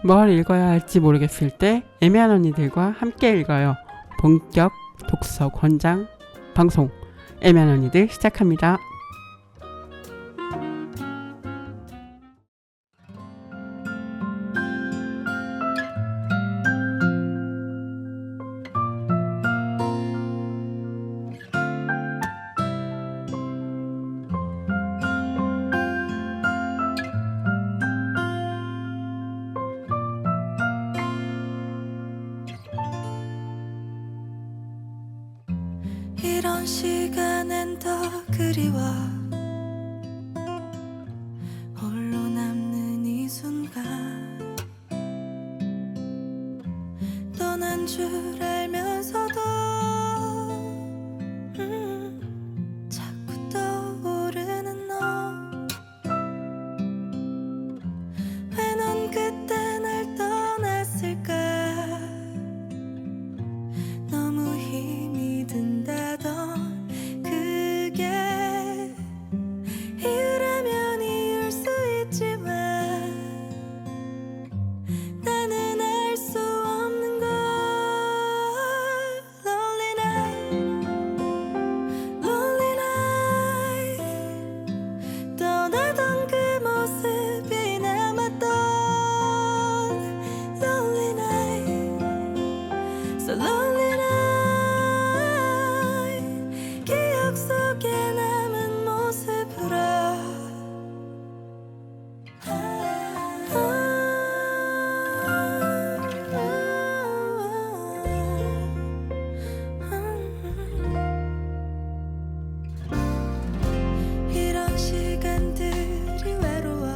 뭘 읽어야 할지 모르겠을 때 애매한 언니들과 함께 읽어요. 본격 독서 권장 방송 애매한 언니들 시작합니다. 이런 시간엔 더 그리워 홀로 남는 이 순간 떠난 줄 알면서도 자꾸 떠오르는 너 왜 넌 그때 날 떠났을까 너무 힘이 든다던 그게 이유라면 이유일 수 있지만 나는 알 수 없는 걸 Lonely night Lonely night 떠나던 그 모습이 남았던 Lonely night So lonely night 기억 속에 남은 모습으로 이런 시간들이 외로워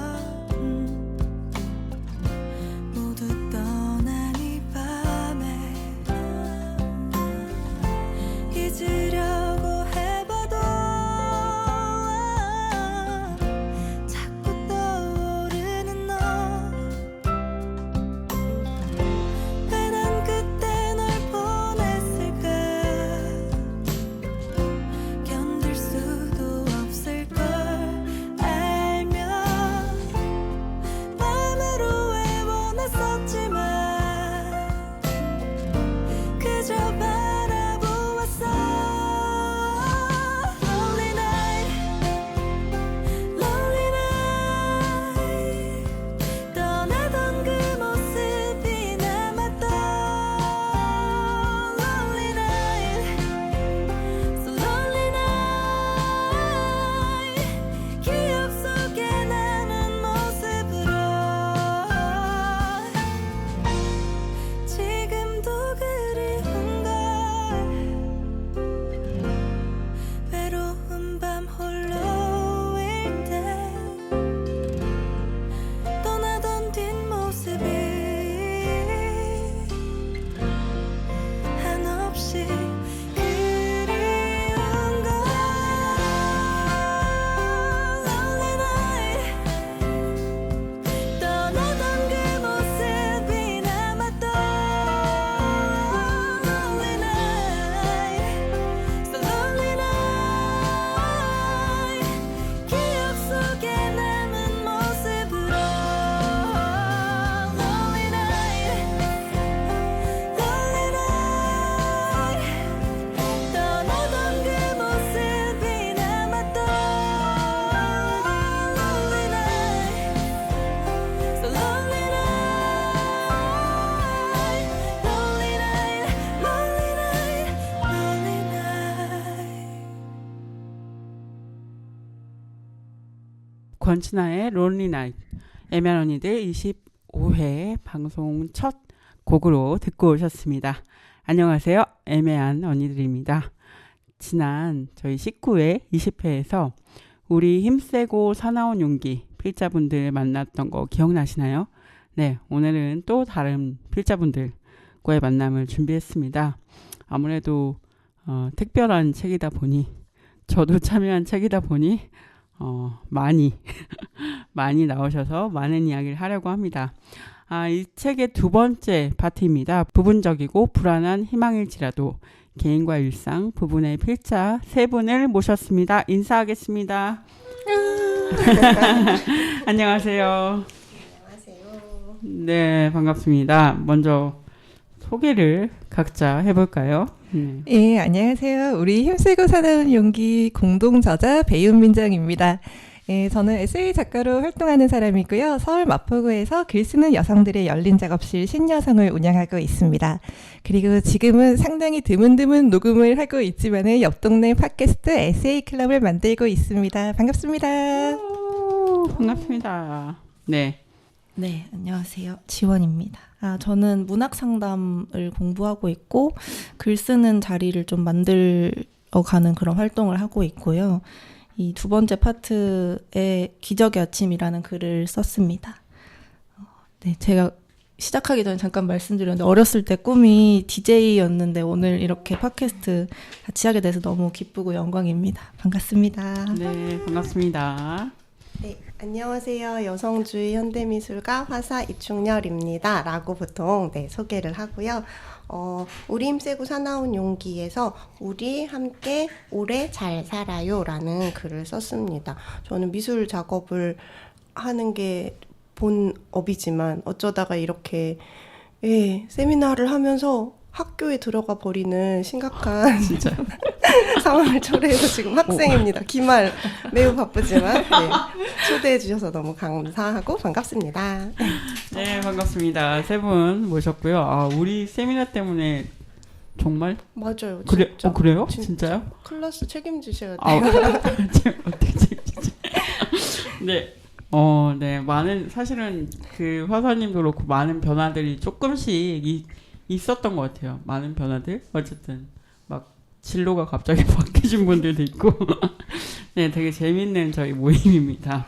모두 떠난 이 밤에 잊으려고 해봐도 자꾸 떠오르는 너 왜 난 그때 널 보냈을까 견딜 수도 없을걸 알면 마음으로 애원했었지만 그저 바라보았어 Lonely night Lonely night 떠나던 그 모습이 남았던 Lonely night So lonely night 기억 속에 남은 모습으로 지금도 그리운 걸 외로운 밤 홀로일 때 떠나던 뒷모습이 한없이 그리운 걸 Lonely night 떠나던 그 모습이 남았던 Lonely night So lonely night 기억 속에 남은 모습으로 Lonely night Lonely night 떠나던 그 모습이 남았던 Lonely night So lonely night Lonely night Lonely night Lonely night 권춘아의 론리 나잇 애매한 언니들 25회 방송 첫 곡으로 듣고 오셨습니다. 안녕하세요. 애매한 언니들입니다. 지난 저희 19회 20회에서 우리 힘세고 사나운 용기 필자분들 만났던 거 기억나시나요? 네, 오늘은 또 다른 필자분들과의 만남을 준비했습니다. 아무래도 특별한 책이다 보니 저도 참여한 책이다 보니 많이 나오셔서 많은 이야기를 하려고 합니다. 이 책의 두 번째 파트입니다. 부분적이고 불안한 희망일지라도 개인과 일상 부분의 필자 세 분을 모셨습니다. 인사하겠습니다. 안녕하세요. 안녕하세요. 네, 반갑습니다. 먼저 소개를 각자 해볼까요? 네. 예, 안녕하세요. 우리 힘쓰고 사나운 용기 공동 저자 배윤민정입니다. 예, 저는 에세이 작가로 활동하는 사람이고요. 서울 마포구에서 글 쓰는 여성들의 열린 작업실 신여성을 운영하고 있습니다. 그리고 지금은 상당히 드문드문 녹음을 하고 있지만은 옆 동네 팟캐스트 에세이 클럽을 만들고 있습니다. 반갑습니다. 오, 반갑습니다. 네. 네, 안녕하세요. 지원입니다. 저는 문학 상담을 공부하고 있고 글 쓰는 자리를 좀 만들어가는 그런 활동을 하고 있고요. 이 두 번째 파트에 기적의 아침이라는 글을 썼습니다. 네, 제가 시작하기 전에 잠깐 말씀드렸는데 어렸을 때 꿈이 DJ였는데 오늘 이렇게 팟캐스트 같이 하게 돼서 너무 기쁘고 영광입니다. 반갑습니다. 네, 반갑습니다. 네, 안녕하세요. 여성주의 현대미술가 화사 이충렬입니다. 라고 보통 소개를 하고요. 우리 힘쓰고 사나운 용기에서 우리 함께 오래 잘 살아요 라는 글을 썼습니다. 저는 미술 작업을 하는 게 본업이지만 어쩌다가 이렇게 세미나를 하면서 학교에 들어가 버리는 심각한 진짜. 상황을 초래해서 지금 학생입니다. 기말 매우 바쁘지만 초대해 주셔서 너무 감사하고 반갑습니다. 네, 반갑습니다. 세 분 모셨고요. 우리 세미나 때문에 정말? 맞아요. 그래, 진짜. 그래요? 진짜. 진짜요? 클래스 책임지셔야 돼요. 어떻게 책임지지? 네. 네. 사실은 그 화사님도 그렇고 많은 변화들이 조금씩 있었던 것 같아요. 많은 변화들. 어쨌든 막 진로가 갑자기 바뀌신 분들도 있고 네, 되게 재밌는 저희 모임입니다.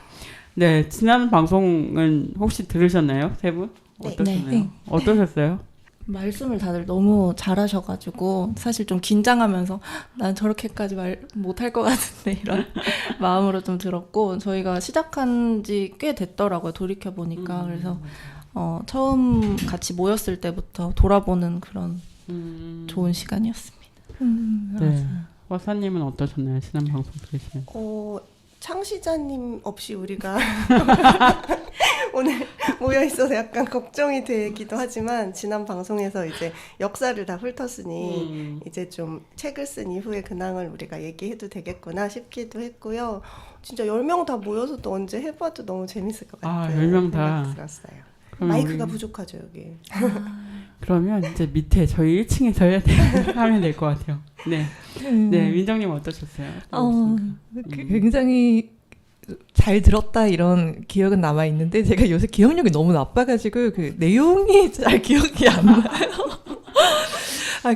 네, 지난 방송은 혹시 들으셨나요? 세 분? 어떠셨나요? 네. 어떠셨어요? 말씀을 다들 너무 잘하셔가지고 사실 좀 긴장하면서 난 저렇게까지 말 못할 것 같은데 이런 마음으로 좀 들었고 저희가 시작한 지 꽤 됐더라고요. 돌이켜보니까. 그래서 처음 같이 모였을 때부터 돌아보는 그런 좋은 시간이었습니다. 네. 화사님은 어떠셨나요? 지난 방송 들으시면. 창시자님 없이 우리가 오늘 모여 있어서 약간 걱정이 되기도 하지만 지난 방송에서 이제 역사를 다 훑었으니 이제 좀 책을 쓴 이후의 근황을 우리가 얘기해도 되겠구나 싶기도 했고요. 진짜 10명 다 모여서 또 언제 해봐도 너무 재밌을 것 같아요. 10명 다. 생각이 들었어요. 마이크가 부족하죠 여기. 그러면 이제 밑에 저희 1층에서 해야 하면 될 것 같아요. 네. 네, 민정님 어떠셨어요? 굉장히 잘 들었다 이런 기억은 남아 있는데 제가 요새 기억력이 너무 나빠가지고 그 내용이 잘 기억이 안 나요.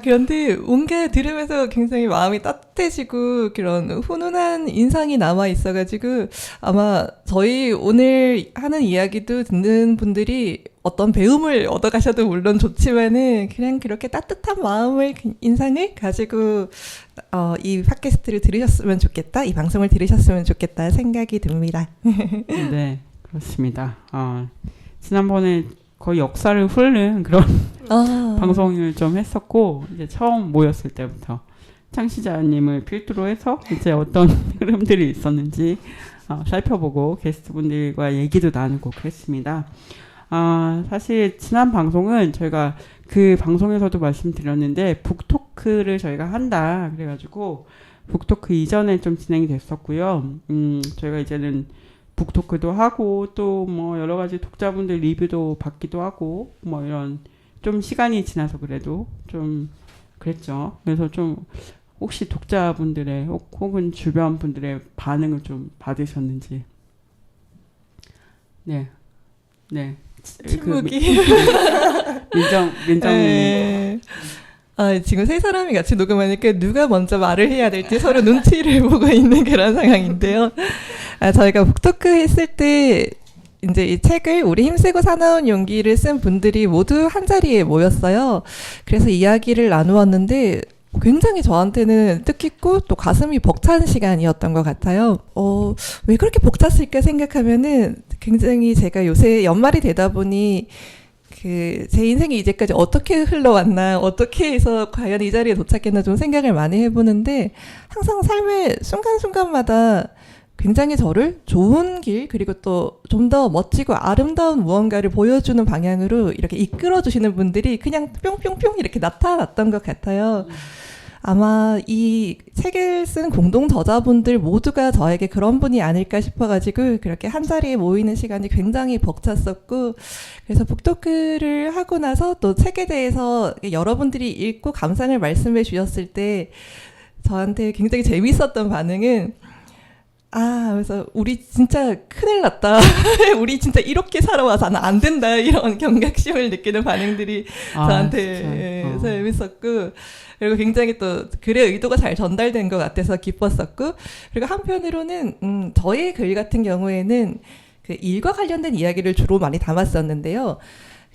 그런데 뭔가 들으면서 굉장히 마음이 따뜻해지고 그런 훈훈한 인상이 남아 있어가지고 아마 저희 오늘 하는 이야기도 듣는 분들이 어떤 배움을 얻어가셔도 물론 좋지만은 그냥 그렇게 따뜻한 마음을 인상을 가지고 이 팟캐스트를 들으셨으면 좋겠다, 이 방송을 들으셨으면 좋겠다 생각이 듭니다. 네, 그렇습니다. 지난번에 거의 역사를 훑는 그런 방송을 좀 했었고 이제 처음 모였을 때부터 창시자님을 필두로 해서 이제 어떤 흐름들이 있었는지 살펴보고 게스트분들과 얘기도 나누고 그랬습니다. 사실 지난 방송은 저희가 그 방송에서도 말씀드렸는데 북토크를 저희가 한다 그래가지고 북토크 이전에 좀 진행이 됐었고요. 저희가 이제는 북토크도 하고 또 뭐 여러 가지 독자분들 리뷰도 받기도 하고 뭐 이런 좀 시간이 지나서 그래도 좀 그랬죠. 그래서 좀 혹시 독자분들의 혹은 주변 분들의 반응을 좀 받으셨는지. 네. 침묵이. 민정님. 지금 세 사람이 같이 녹음하니까 누가 먼저 말을 해야 될지 서로 눈치를 보고 있는 그런 상황인데요. 저희가 북토크 했을 때 이제 이 책을 우리 힘쓰고 사나운 용기를 쓴 분들이 모두 한 자리에 모였어요. 그래서 이야기를 나누었는데 굉장히 저한테는 뜻깊고 또 가슴이 벅찬 시간이었던 것 같아요. 왜 그렇게 벅찼을까 생각하면은 굉장히 제가 요새 연말이 되다 보니 제 인생이 이제까지 어떻게 흘러왔나, 어떻게 해서 과연 이 자리에 도착했나 좀 생각을 많이 해보는데 항상 삶의 순간순간마다 굉장히 저를 좋은 길 그리고 또 좀 더 멋지고 아름다운 무언가를 보여주는 방향으로 이렇게 이끌어주시는 분들이 그냥 뿅뿅뿅 이렇게 나타났던 것 같아요. 아마 이 책을 쓴 공동 저자분들 모두가 저에게 그런 분이 아닐까 싶어가지고 그렇게 한 자리에 모이는 시간이 굉장히 벅찼었고 그래서 북토크를 하고 나서 또 책에 대해서 여러분들이 읽고 감상을 말씀해 주셨을 때 저한테 굉장히 재밌었던 반응은 그래서 우리 진짜 큰일 났다. 우리 진짜 이렇게 살아와서는 안 된다. 이런 경각심을 느끼는 반응들이 저한테 재밌었고 그리고 굉장히 또 글의 의도가 잘 전달된 것 같아서 기뻤었고 그리고 한편으로는 저의 글 같은 경우에는 그 일과 관련된 이야기를 주로 많이 담았었는데요.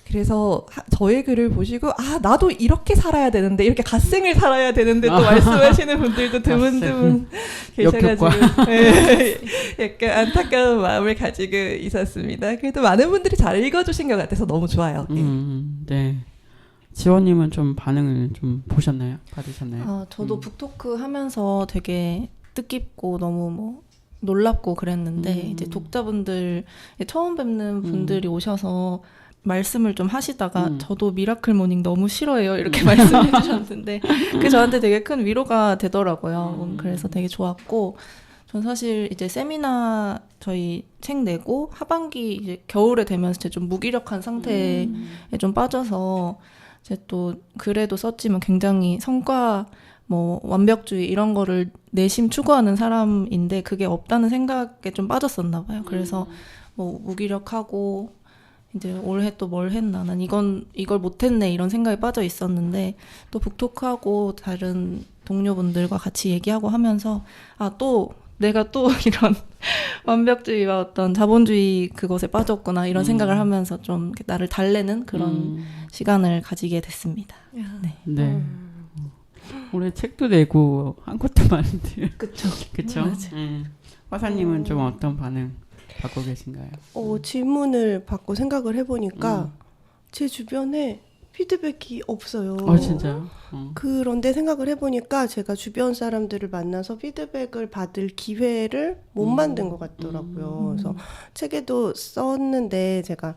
그래서 저의 글을 보시고 나도 이렇게 살아야 되는데 이렇게 갓생을 살아야 되는데 또 말씀하시는 분들도 드문드문 계셔가지고 약간 안타까운 마음을 가지고 있었습니다. 그래도 많은 분들이 잘 읽어주신 것 같아서 너무 좋아요. 네. 지원님은 좀 반응을 좀 보셨나요? 받으셨나요? 저도 북토크 하면서 되게 뜻깊고 너무 놀랍고 그랬는데 이제 독자분들 처음 뵙는 분들이 오셔서 말씀을 좀 하시다가 저도 미라클 모닝 너무 싫어해요 이렇게 말씀해 주셨는데 그게 저한테 되게 큰 위로가 되더라고요. 그래서 되게 좋았고 전 사실 이제 세미나 저희 책 내고 하반기 이제 겨울에 되면서 제가 좀 무기력한 상태에 좀 빠져서 이제 또 글에도 썼지만 굉장히 성과 완벽주의 이런 거를 내심 추구하는 사람인데 그게 없다는 생각에 좀 빠졌었나 봐요. 그래서 무기력하고 이제 올해 또 뭘 했나 난 이걸 못했네 이런 생각에 빠져 있었는데 또 북토크하고 다른 동료분들과 같이 얘기하고 하면서 또 내가 또 이런 완벽주의와 어떤 자본주의 그것에 빠졌구나 이런 생각을 하면서 좀 나를 달래는 그런 시간을 가지게 됐습니다. 네. 올해 책도 내고 한 것도 많은데. 그쵸? 화사님은 좀 어떤 반응 받고 계신가요? 질문을 받고 생각을 해보니까 제 주변에 피드백이 없어요. 진짜요? 그런데 생각을 해보니까 제가 주변 사람들을 만나서 피드백을 받을 기회를 못 만든 것 같더라고요. 그래서 책에도 썼는데 제가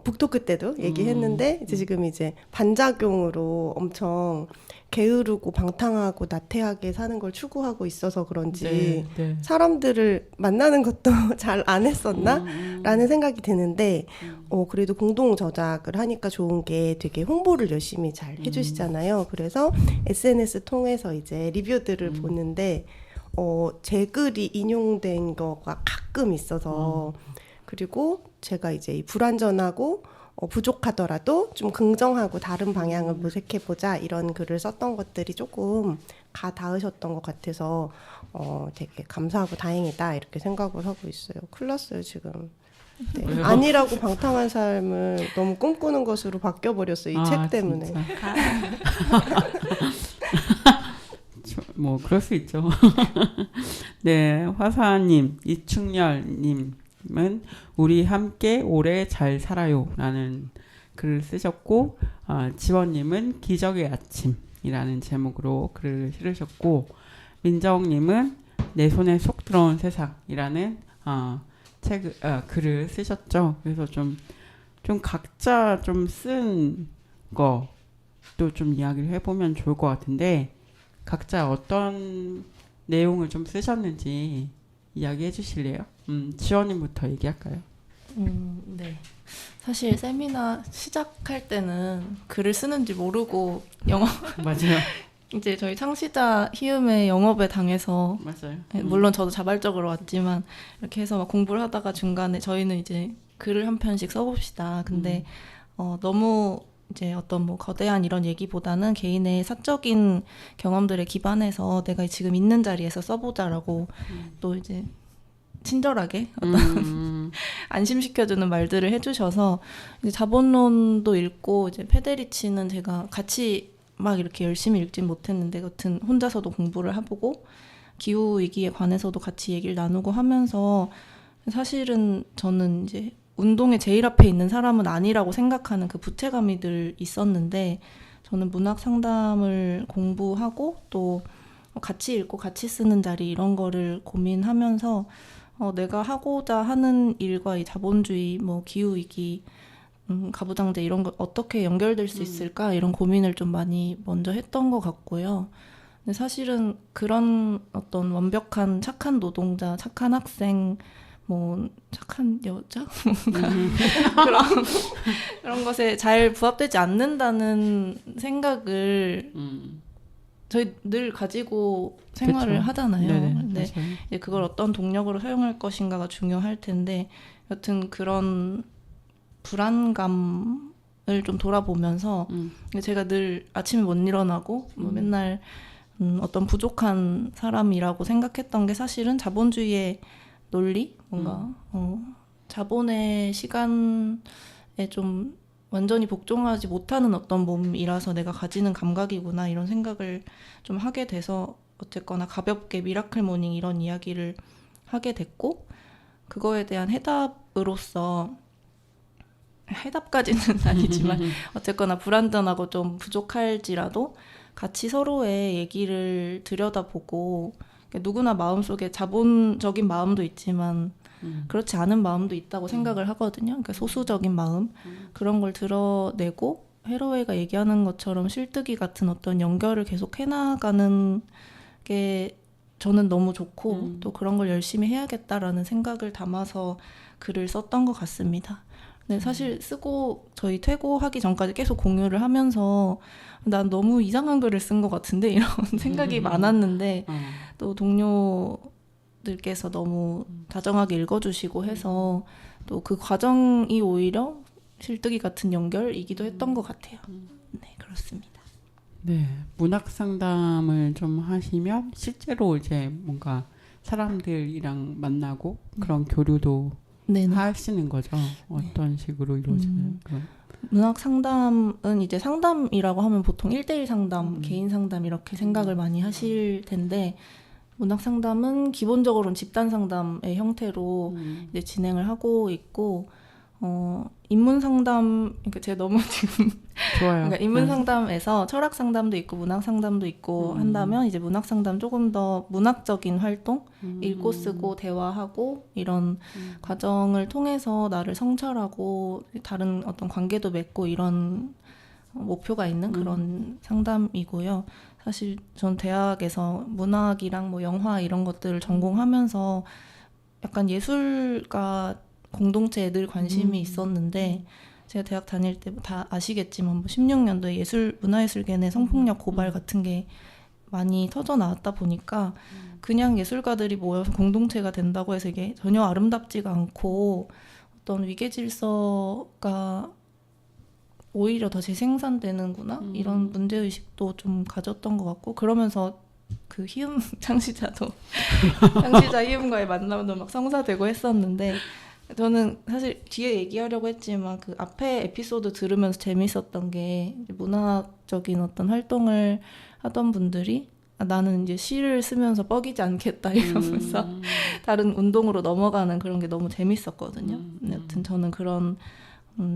북토크 때도 얘기했는데 지금 이제 반작용으로 엄청 게으르고 방탕하고 나태하게 사는 걸 추구하고 있어서 그런지 사람들을 만나는 것도 잘 안 했었나? 라는 생각이 드는데 그래도 공동 저작을 하니까 좋은 게 되게 홍보를 열심히 잘 해주시잖아요. 그래서 SNS 통해서 이제 리뷰들을 보는데 제 글이 인용된 거가 가끔 있어서 그리고 제가 이제 불완전하고 부족하더라도 좀 긍정하고 다른 방향을 모색해보자 이런 글을 썼던 것들이 조금 가 닿으셨던 것 같아서 되게 감사하고 다행이다 이렇게 생각을 하고 있어요. 큰일 났어요 지금. 네. 아니라고 방탕한 삶을 너무 꿈꾸는 것으로 바뀌어버렸어요. 이 책 때문에. 그럴 수 있죠. 네, 화사님, 이충열님 은 우리 함께 오래 잘 살아요 라는 글을 쓰셨고 지원님은 기적의 아침이라는 제목으로 글을 실으셨고 민정님은 내 손에 쏙 들어온 세상이라는 글을 쓰셨죠. 그래서 좀 각자 좀 쓴 것도 좀 이야기를 해보면 좋을 것 같은데 각자 어떤 내용을 좀 쓰셨는지 이야기해 주실래요? 지원님부터 얘기할까요? 네. 사실 세미나 시작할 때는 글을 쓰는지 모르고 맞아요. 이제 저희 창시자 희음의 영업에 당해서 맞아요. 물론 저도 자발적으로 왔지만 이렇게 해서 막 공부를 하다가 중간에 저희는 이제 글을 한 편씩 써봅시다. 근데 너무 이제 어떤 거대한 이런 얘기보다는 개인의 사적인 경험들에 기반해서 내가 지금 있는 자리에서 써보자라고 또 이제 친절하게 어떤 안심시켜주는 말들을 해주셔서 이제 자본론도 읽고 이제 페데리치는 제가 같이 막 이렇게 열심히 읽진 못했는데 여튼 혼자서도 공부를 해보고 기후 위기에 관해서도 같이 얘기를 나누고 하면서 사실은 저는 이제 운동에 제일 앞에 있는 사람은 아니라고 생각하는 그 부채감이 늘 있었는데 저는 문학 상담을 공부하고 또 같이 읽고 같이 쓰는 자리 이런 거를 고민하면서 내가 하고자 하는 일과 이 자본주의, 뭐 기후위기, 가부장제 이런 거 어떻게 연결될 수 있을까 이런 고민을 좀 많이 먼저 했던 것 같고요. 근데 사실은 그런 어떤 완벽한 착한 노동자, 착한 학생, 뭐 착한 여자 그런 것에 잘 부합되지 않는다는 생각을 저희 늘 가지고 생활을 그쵸. 하잖아요. 네네, 근데 맞아요. 이제 그걸 어떤 동력으로 사용할 것인가가 중요할 텐데 여튼 그런 불안감을 좀 돌아보면서 제가 늘 아침에 못 일어나고 뭐 맨날 어떤 부족한 사람이라고 생각했던 게 사실은 자본주의의 논리? 뭔가 자본의 시간에 좀 완전히 복종하지 못하는 어떤 몸이라서 내가 가지는 감각이구나 이런 생각을 좀 하게 돼서 어쨌거나 가볍게 미라클 모닝 이런 이야기를 하게 됐고 그거에 대한 해답으로서 해답까지는 아니지만 어쨌거나 불완전하고 좀 부족할지라도 같이 서로의 얘기를 들여다보고 누구나 마음속에 자본적인 마음도 있지만 그렇지 않은 마음도 있다고 생각을 하거든요. 그러니까 소수적인 마음 그런 걸 드러내고 해러웨이가 얘기하는 것처럼 실뜨기 같은 어떤 연결을 계속 해나가는 게 저는 너무 좋고 또 그런 걸 열심히 해야겠다라는 생각을 담아서 글을 썼던 것 같습니다. 근데 사실 쓰고 저희 퇴고하기 전까지 계속 공유를 하면서 난 너무 이상한 글을 쓴 것 같은데 이런 생각이 많았는데 또 동료들께서 너무 다정하게 읽어주시고 해서 또 그 과정이 오히려 실뜨기 같은 연결이기도 했던 것 같아요. 네, 그렇습니다. 네, 문학 상담을 좀 하시면 실제로 이제 뭔가 사람들이랑 만나고 그런 교류도 네네. 하시는 거죠. 어떤 식으로 이루어지는 그런. 문학 상담은 이제 상담이라고 하면 보통 1대1 상담, 개인 상담 이렇게 생각을 많이 하실 텐데 문학 상담은 기본적으로는 집단 상담의 형태로 이제 진행을 하고 있고 인문 상담 그러니까 제가 너무 지금 좋아요. 그러니까 인문 상담에서 철학 상담도 있고 문학 상담도 있고 한다면 이제 문학 상담 조금 더 문학적인 활동, 읽고 쓰고 대화하고 이런 과정을 통해서 나를 성찰하고 다른 어떤 관계도 맺고 이런 목표가 있는 그런 상담이고요. 사실 전 대학에서 문학이랑 뭐 영화 이런 것들을 전공하면서 약간 예술가 공동체에 늘 관심이 있었는데 제가 대학 다닐 때 다 아시겠지만 뭐 16년도에 문화예술계내 성폭력 고발 같은 게 많이 터져 나왔다 보니까 그냥 예술가들이 모여서 공동체가 된다고 해서 이게 전혀 아름답지가 않고 어떤 위계질서가 오히려 더 재생산되는구나 이런 문제의식도 좀 가졌던 것 같고 그러면서 그 희음 창시자도 창시자 희음과의 만남도 막 성사되고 했었는데 저는 사실 뒤에 얘기하려고 했지만 그 앞에 에피소드 들으면서 재밌었던 게 문화적인 어떤 활동을 하던 분들이 나는 이제 시를 쓰면서 뻐기지 않겠다 이러면서 다른 운동으로 넘어가는 그런 게 너무 재밌었거든요. 여튼 저는 그런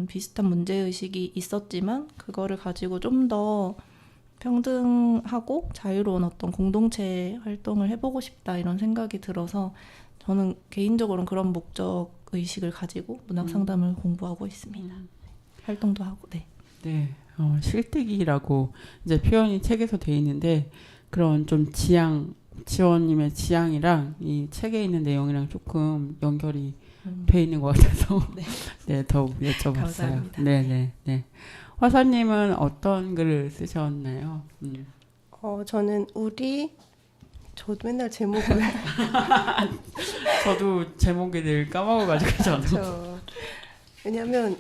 비슷한 문제의식이 있었지만 그거를 가지고 좀 더 평등하고 자유로운 어떤 공동체 활동을 해보고 싶다 이런 생각이 들어서 저는 개인적으로는 그런 목적의식을 가지고 문학 상담을 공부하고 있습니다. 활동도 하고, 네. 네, 실뜨기라고 이제 표현이 책에서 돼 있는데 그런 좀 지원님의 지향이랑 이 책에 있는 내용이랑 조금 연결이 돼 있는 것 같아서 네, 더욱 여쭤봤어요. 감사합니다. 네. 화사님은 어떤 글을 쓰셨나요? 저는 저도 맨날 제목을 저도 제목이 늘 까먹어가지고 저도. 왜냐하면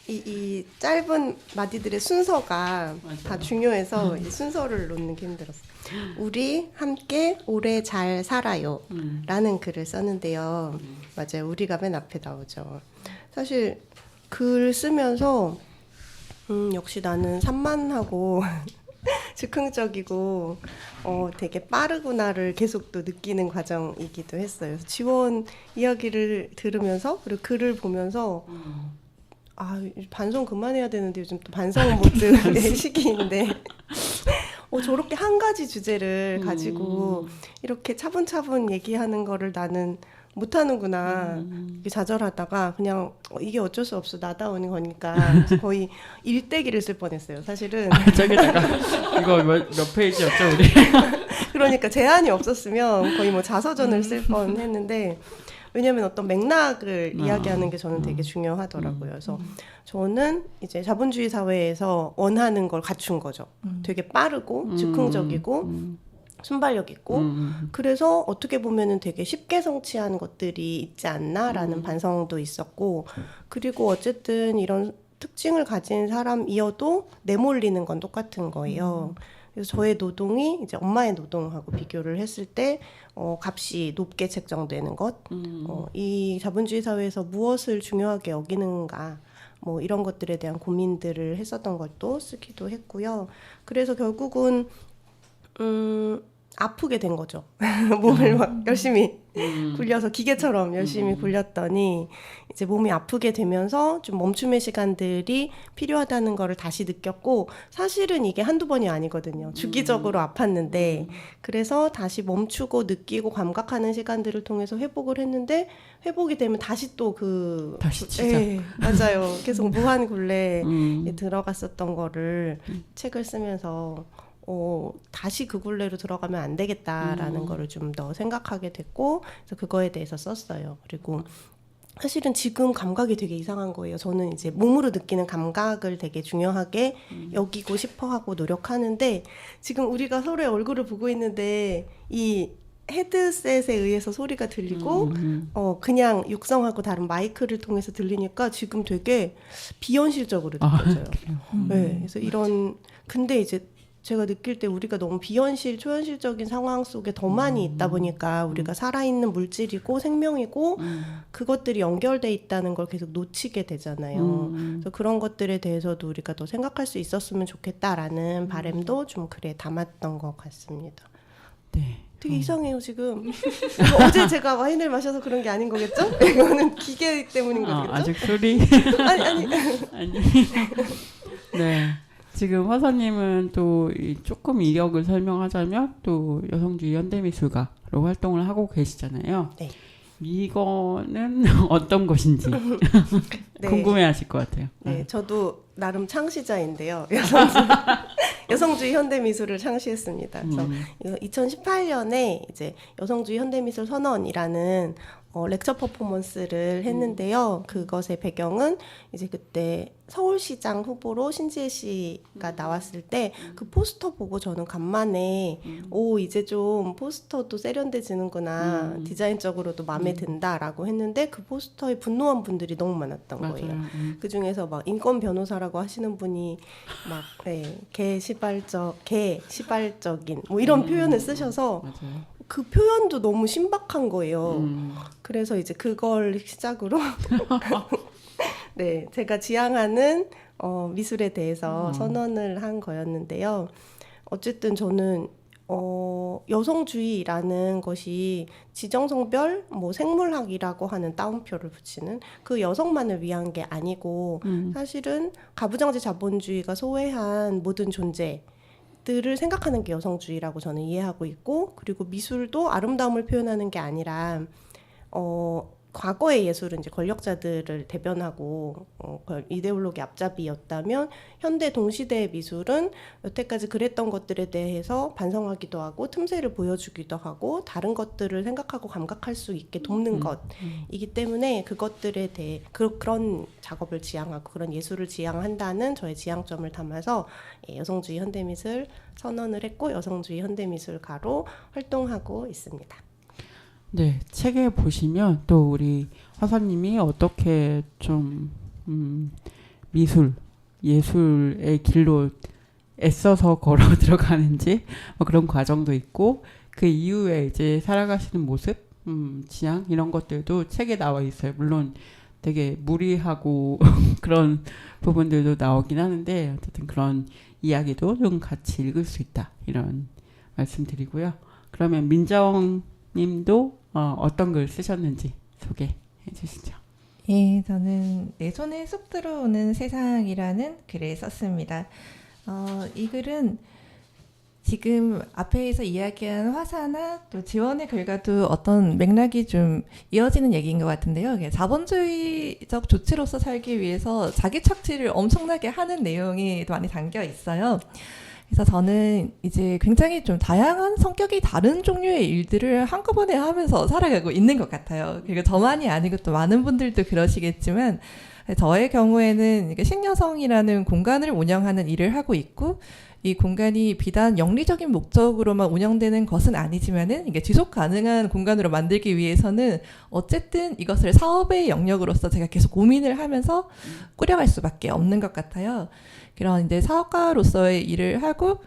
이 짧은 마디들의 순서가 다 중요해서 이 순서를 놓는 게 힘들었어요. 우리 함께 오래 잘 살아요 라는 글을 썼는데요. 맞아요. 우리가 맨 앞에 나오죠. 사실 글 쓰면서 역시 나는 산만하고 즉흥적이고 되게 빠르구나를 계속 또 느끼는 과정이기도 했어요. 그래서 지원 이야기를 들으면서 그리고 글을 보면서 반성 그만해야 되는데 요즘 또 반성 모드의 시기인데 저렇게 한 가지 주제를 가지고 이렇게 차분차분 얘기하는 거를 나는 못하는구나 이렇게 좌절하다가 그냥 이게 어쩔 수 없어 나다운 거니까 그래서 거의 일대기를 쓸 뻔했어요 사실은. 저기다가 이거 몇 페이지였죠 우리? 그러니까 제한이 없었으면 거의 뭐 자서전을 쓸 뻔했는데 왜냐하면 어떤 맥락을 이야기하는 게 저는 되게 중요하더라고요. 그래서 저는 이제 자본주의 사회에서 원하는 걸 갖춘 거죠. 되게 빠르고 즉흥적이고 순발력 있고 그래서 어떻게 보면은 되게 쉽게 성취한 것들이 있지 않나라는 반성도 있었고 그리고 어쨌든 이런 특징을 가진 사람이어도 내몰리는 건 똑같은 거예요. 그래서 저의 노동이 이제 엄마의 노동하고 비교를 했을 때 값이 높게 책정되는 것, 이 자본주의 사회에서 무엇을 중요하게 여기는가, 뭐 이런 것들에 대한 고민들을 했었던 것도 쓰기도 했고요. 그래서 결국은 아프게 된 거죠. 몸을 막 열심히 굴려서 기계처럼 열심히 굴렸더니 이제 몸이 아프게 되면서 좀 멈춤의 시간들이 필요하다는 거를 다시 느꼈고 사실은 이게 한두 번이 아니거든요. 주기적으로 아팠는데 그래서 다시 멈추고 느끼고 감각하는 시간들을 통해서 회복을 했는데 회복이 되면 다시 또 다시 시작. 네, 맞아요. 계속 무한 굴레에 들어갔었던 거를 책을 쓰면서 다시 그 굴레로 들어가면 안 되겠다라는 거를 좀 더 생각하게 됐고 그래서 그거에 대해서 썼어요. 그리고 사실은 지금 감각이 되게 이상한 거예요. 저는 이제 몸으로 느끼는 감각을 되게 중요하게 여기고 싶어하고 노력하는데 지금 우리가 서로의 얼굴을 보고 있는데 이 헤드셋에 의해서 소리가 들리고 그냥 육성하고 다른 마이크를 통해서 들리니까 지금 되게 비현실적으로 느껴져요. 네, 그래서 이런 근데 이제 제가 느낄 때 우리가 너무 비현실, 초현실적인 상황 속에 더 많이 있다 보니까 우리가 살아있는 물질이고 생명이고 그것들이 연결돼 있다는 걸 계속 놓치게 되잖아요. 그래서 그런 것들에 대해서도 우리가 더 생각할 수 있었으면 좋겠다라는 바람도 좀 글에 담았던 것 같습니다. 네. 되게 이상해요 지금. 어제 제가 와인을 마셔서 그런 게 아닌 거겠죠? 이거는 기계 때문인 거겠죠? 아직 소리? 아니. 네. 지금 화사님은 또 조금 이력을 설명하자면 또 여성주의 현대미술가로 활동을 하고 계시잖아요. 네. 이거는 어떤 것인지 네. 궁금해하실 것 같아요. 네, 저도 나름 창시자인데요. 여성주의 현대미술을 창시했습니다. 그래서 2018년에 이제 여성주의 현대미술 선언이라는 렉처 퍼포먼스를 했는데요. 그것의 배경은 이제 그때 서울시장 후보로 신지혜 씨가 나왔을 때 그 포스터 보고 저는 간만에 이제 좀 포스터도 세련돼지는구나. 디자인적으로도 마음에 든다라고 했는데 그 포스터에 분노한 분들이 너무 많았던 거예요. 그 중에서 막 인권 변호사라고 하시는 분이 막 개 시발적인 뭐 이런 표현을 쓰셔서 맞아요. 그 표현도 너무 신박한 거예요. 그래서 이제 그걸 시작으로 네, 제가 지향하는 미술에 대해서 선언을 한 거였는데요. 어쨌든 저는 여성주의라는 것이 지정성별 뭐 생물학이라고 하는 따옴표를 붙이는 그 여성만을 위한 게 아니고 사실은 가부장제 자본주의가 소외한 모든 존재들을 생각하는 게 여성주의라고 저는 이해하고 있고 그리고 미술도 아름다움을 표현하는 게 아니라 과거의 예술은 이제 권력자들을 대변하고 이데올로기 앞잡이였다면 현대 동시대의 미술은 여태까지 그랬던 것들에 대해서 반성하기도 하고 틈새를 보여주기도 하고 다른 것들을 생각하고 감각할 수 있게 돕는 것이기 때문에 그것들에 대해 그런 작업을 지향하고 그런 예술을 지향한다는 저의 지향점을 담아서 여성주의 현대미술 선언을 했고 여성주의 현대미술가로 활동하고 있습니다. 네, 책에 보시면 또 우리 화사님이 어떻게 좀 예술의 길로 애써서 걸어 들어가는지 뭐 그런 과정도 있고 그 이후에 이제 살아가시는 모습, 지향 이런 것들도 책에 나와 있어요. 물론 되게 무리하고 그런 부분들도 나오긴 하는데 어쨌든 그런 이야기도 좀 같이 읽을 수 있다 이런 말씀드리고요. 그러면 민정 님도 어떤 글 쓰셨는지 소개해 주시죠. 예, 저는 내 손에 쏙 들어오는 세상이라는 글을 썼습니다. 이 글은 지금 앞에서 이야기한 화사나 또 지원의 글과도 어떤 맥락이 좀 이어지는 얘기인 것 같은데요. 이게 자본주의적 조치로서 살기 위해서 자기 착취를 엄청나게 하는 내용이 많이 담겨 있어요. 그래서 저는 이제 굉장히 좀 다양한 성격이 다른 종류의 일들을 한꺼번에 하면서 살아가고 있는 것 같아요. 그리고 저만이 아니고 또 많은 분들도 그러시겠지만 저의 경우에는 신여성이라는 공간을 운영하는 일을 하고 있고 이 공간이 비단 영리적인 목적으로만 운영되는 것은 아니지만은 이게 지속 가능한 공간으로 만들기 위해서는 어쨌든 이것을 사업의 영역으로서 제가 계속 고민을 하면서 꾸려갈 수밖에 없는 것 같아요. 그런 이제 사업가로서의 일을 하고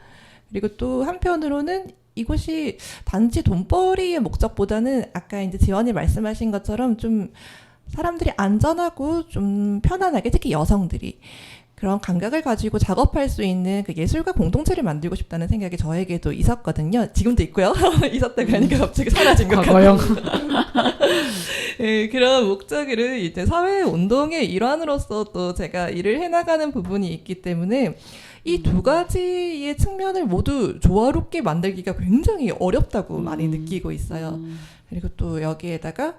그리고 또 한편으로는 이곳이 단지 돈벌이의 목적보다는 아까 이제 지원이 말씀하신 것처럼 좀 사람들이 안전하고 좀 편안하게 특히 여성들이 그런 감각을 가지고 작업할 수 있는 그 예술가 공동체를 만들고 싶다는 생각이 저에게도 있었거든요. 지금도 있고요. 있었다고 하니까 갑자기 사라진 것 같아요. 네, 그런 목적으로 이제 사회 운동의 일환으로서 또 제가 일을 해나가는 부분이 있기 때문에 이 두 가지의 측면을 모두 조화롭게 만들기가 굉장히 어렵다고 많이 느끼고 있어요. 그리고 또 여기에다가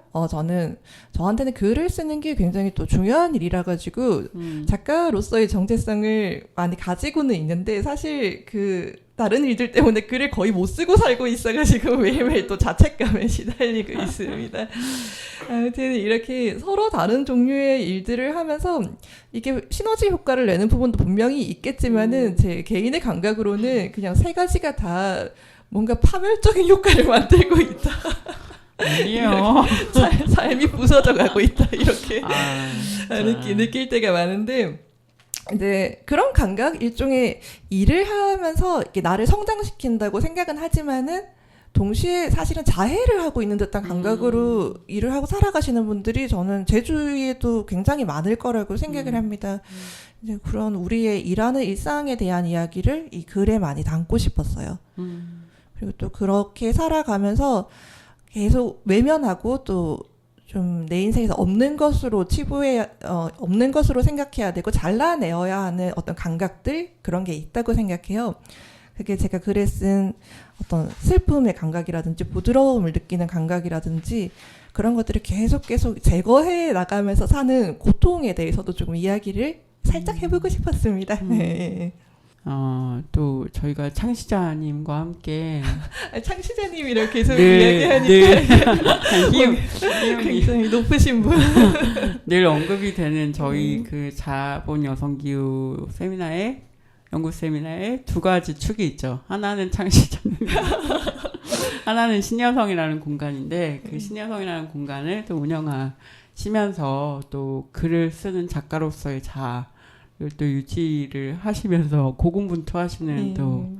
저한테는 글을 쓰는 게 굉장히 또 중요한 일이라 가지고 작가로서의 정체성을 많이 가지고는 있는데 사실 그 다른 일들 때문에 글을 거의 못 쓰고 살고 있어가지고 매일매일 또 자책감에 시달리고 있습니다. 아무튼 이렇게 서로 다른 종류의 일들을 하면서 이게 시너지 효과를 내는 부분도 분명히 있겠지만은 제 개인의 감각으로는 그냥 세 가지가 다 뭔가 파멸적인 효과를 만들고 있다. 아니에요. 삶이 부서져 가고 있다. 이렇게 느낄 때가 많은데 이제 그런 감각 일종의 일을 하면서 이렇게 나를 성장시킨다고 생각은 하지만은 동시에 사실은 자해를 하고 있는 듯한 감각으로 일을 하고 살아가시는 분들이 저는 제 주위에도 굉장히 많을 거라고 생각을 합니다. 이제 그런 우리의 일하는 일상에 대한 이야기를 이 글에 많이 담고 싶었어요. 그리고 또 그렇게 살아가면서 계속 외면하고 또 좀 내 인생에서 없는 것으로 없는 것으로 생각해야 되고 잘라내어야 하는 어떤 감각들 그런 게 있다고 생각해요. 그게 제가 글에 쓴 어떤 슬픔의 감각이라든지 부드러움을 느끼는 감각이라든지 그런 것들을 계속 제거해 나가면서 사는 고통에 대해서도 조금 이야기를 살짝 해보고 싶었습니다. 네. 또 저희가 창시자님과 함께 창시자님이랑 계속 이야기하니까 굉장히 높으신 분 늘 언급이 되는 저희 그 자본 여성기후 세미나에 연구 세미나에 두 가지 축이 있죠. 하나는 창시자님, 하나는 신여성이라는 공간인데 그 신여성이라는 공간을 또 운영하시면서 또 글을 쓰는 작가로서의 자아를 또 유지를 하시면서 고군분투하시는 또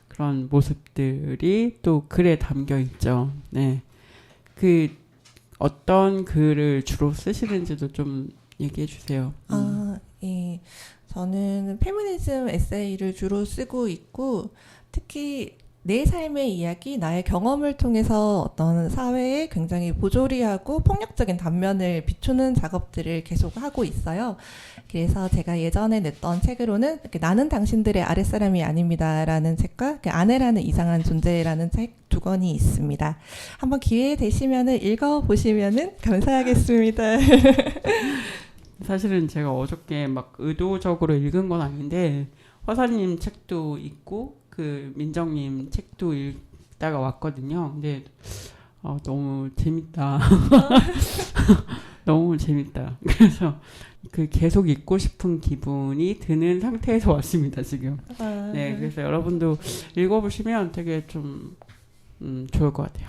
그런 모습들이 또 글에 담겨 있죠. 네, 그 어떤 글을 주로 쓰시는지도 좀 얘기해 주세요. 예. 저는 페미니즘 에세이를 주로 쓰고 있고 특히 내 삶의 이야기, 나의 경험을 통해서 어떤 사회에 굉장히 보조리하고 폭력적인 단면을 비추는 작업들을 계속 하고 있어요. 그래서 제가 예전에 냈던 책으로는 나는 당신들의 아랫사람이 아닙니다라는 책과 아내라는 이상한 존재라는 책 두 권이 있습니다. 한번 기회 되시면 읽어보시면 감사하겠습니다. 사실은 제가 어저께 막 의도적으로 읽은 건 아닌데 화사님 책도 읽고 그 민정님 책도 읽다가 왔거든요. 근데 너무 재밌다. 너무 재밌다. 그래서 그 계속 읽고 싶은 기분이 드는 상태에서 왔습니다 지금. 네, 그래서 여러분도 읽어보시면 되게 좀 좋을 것 같아요.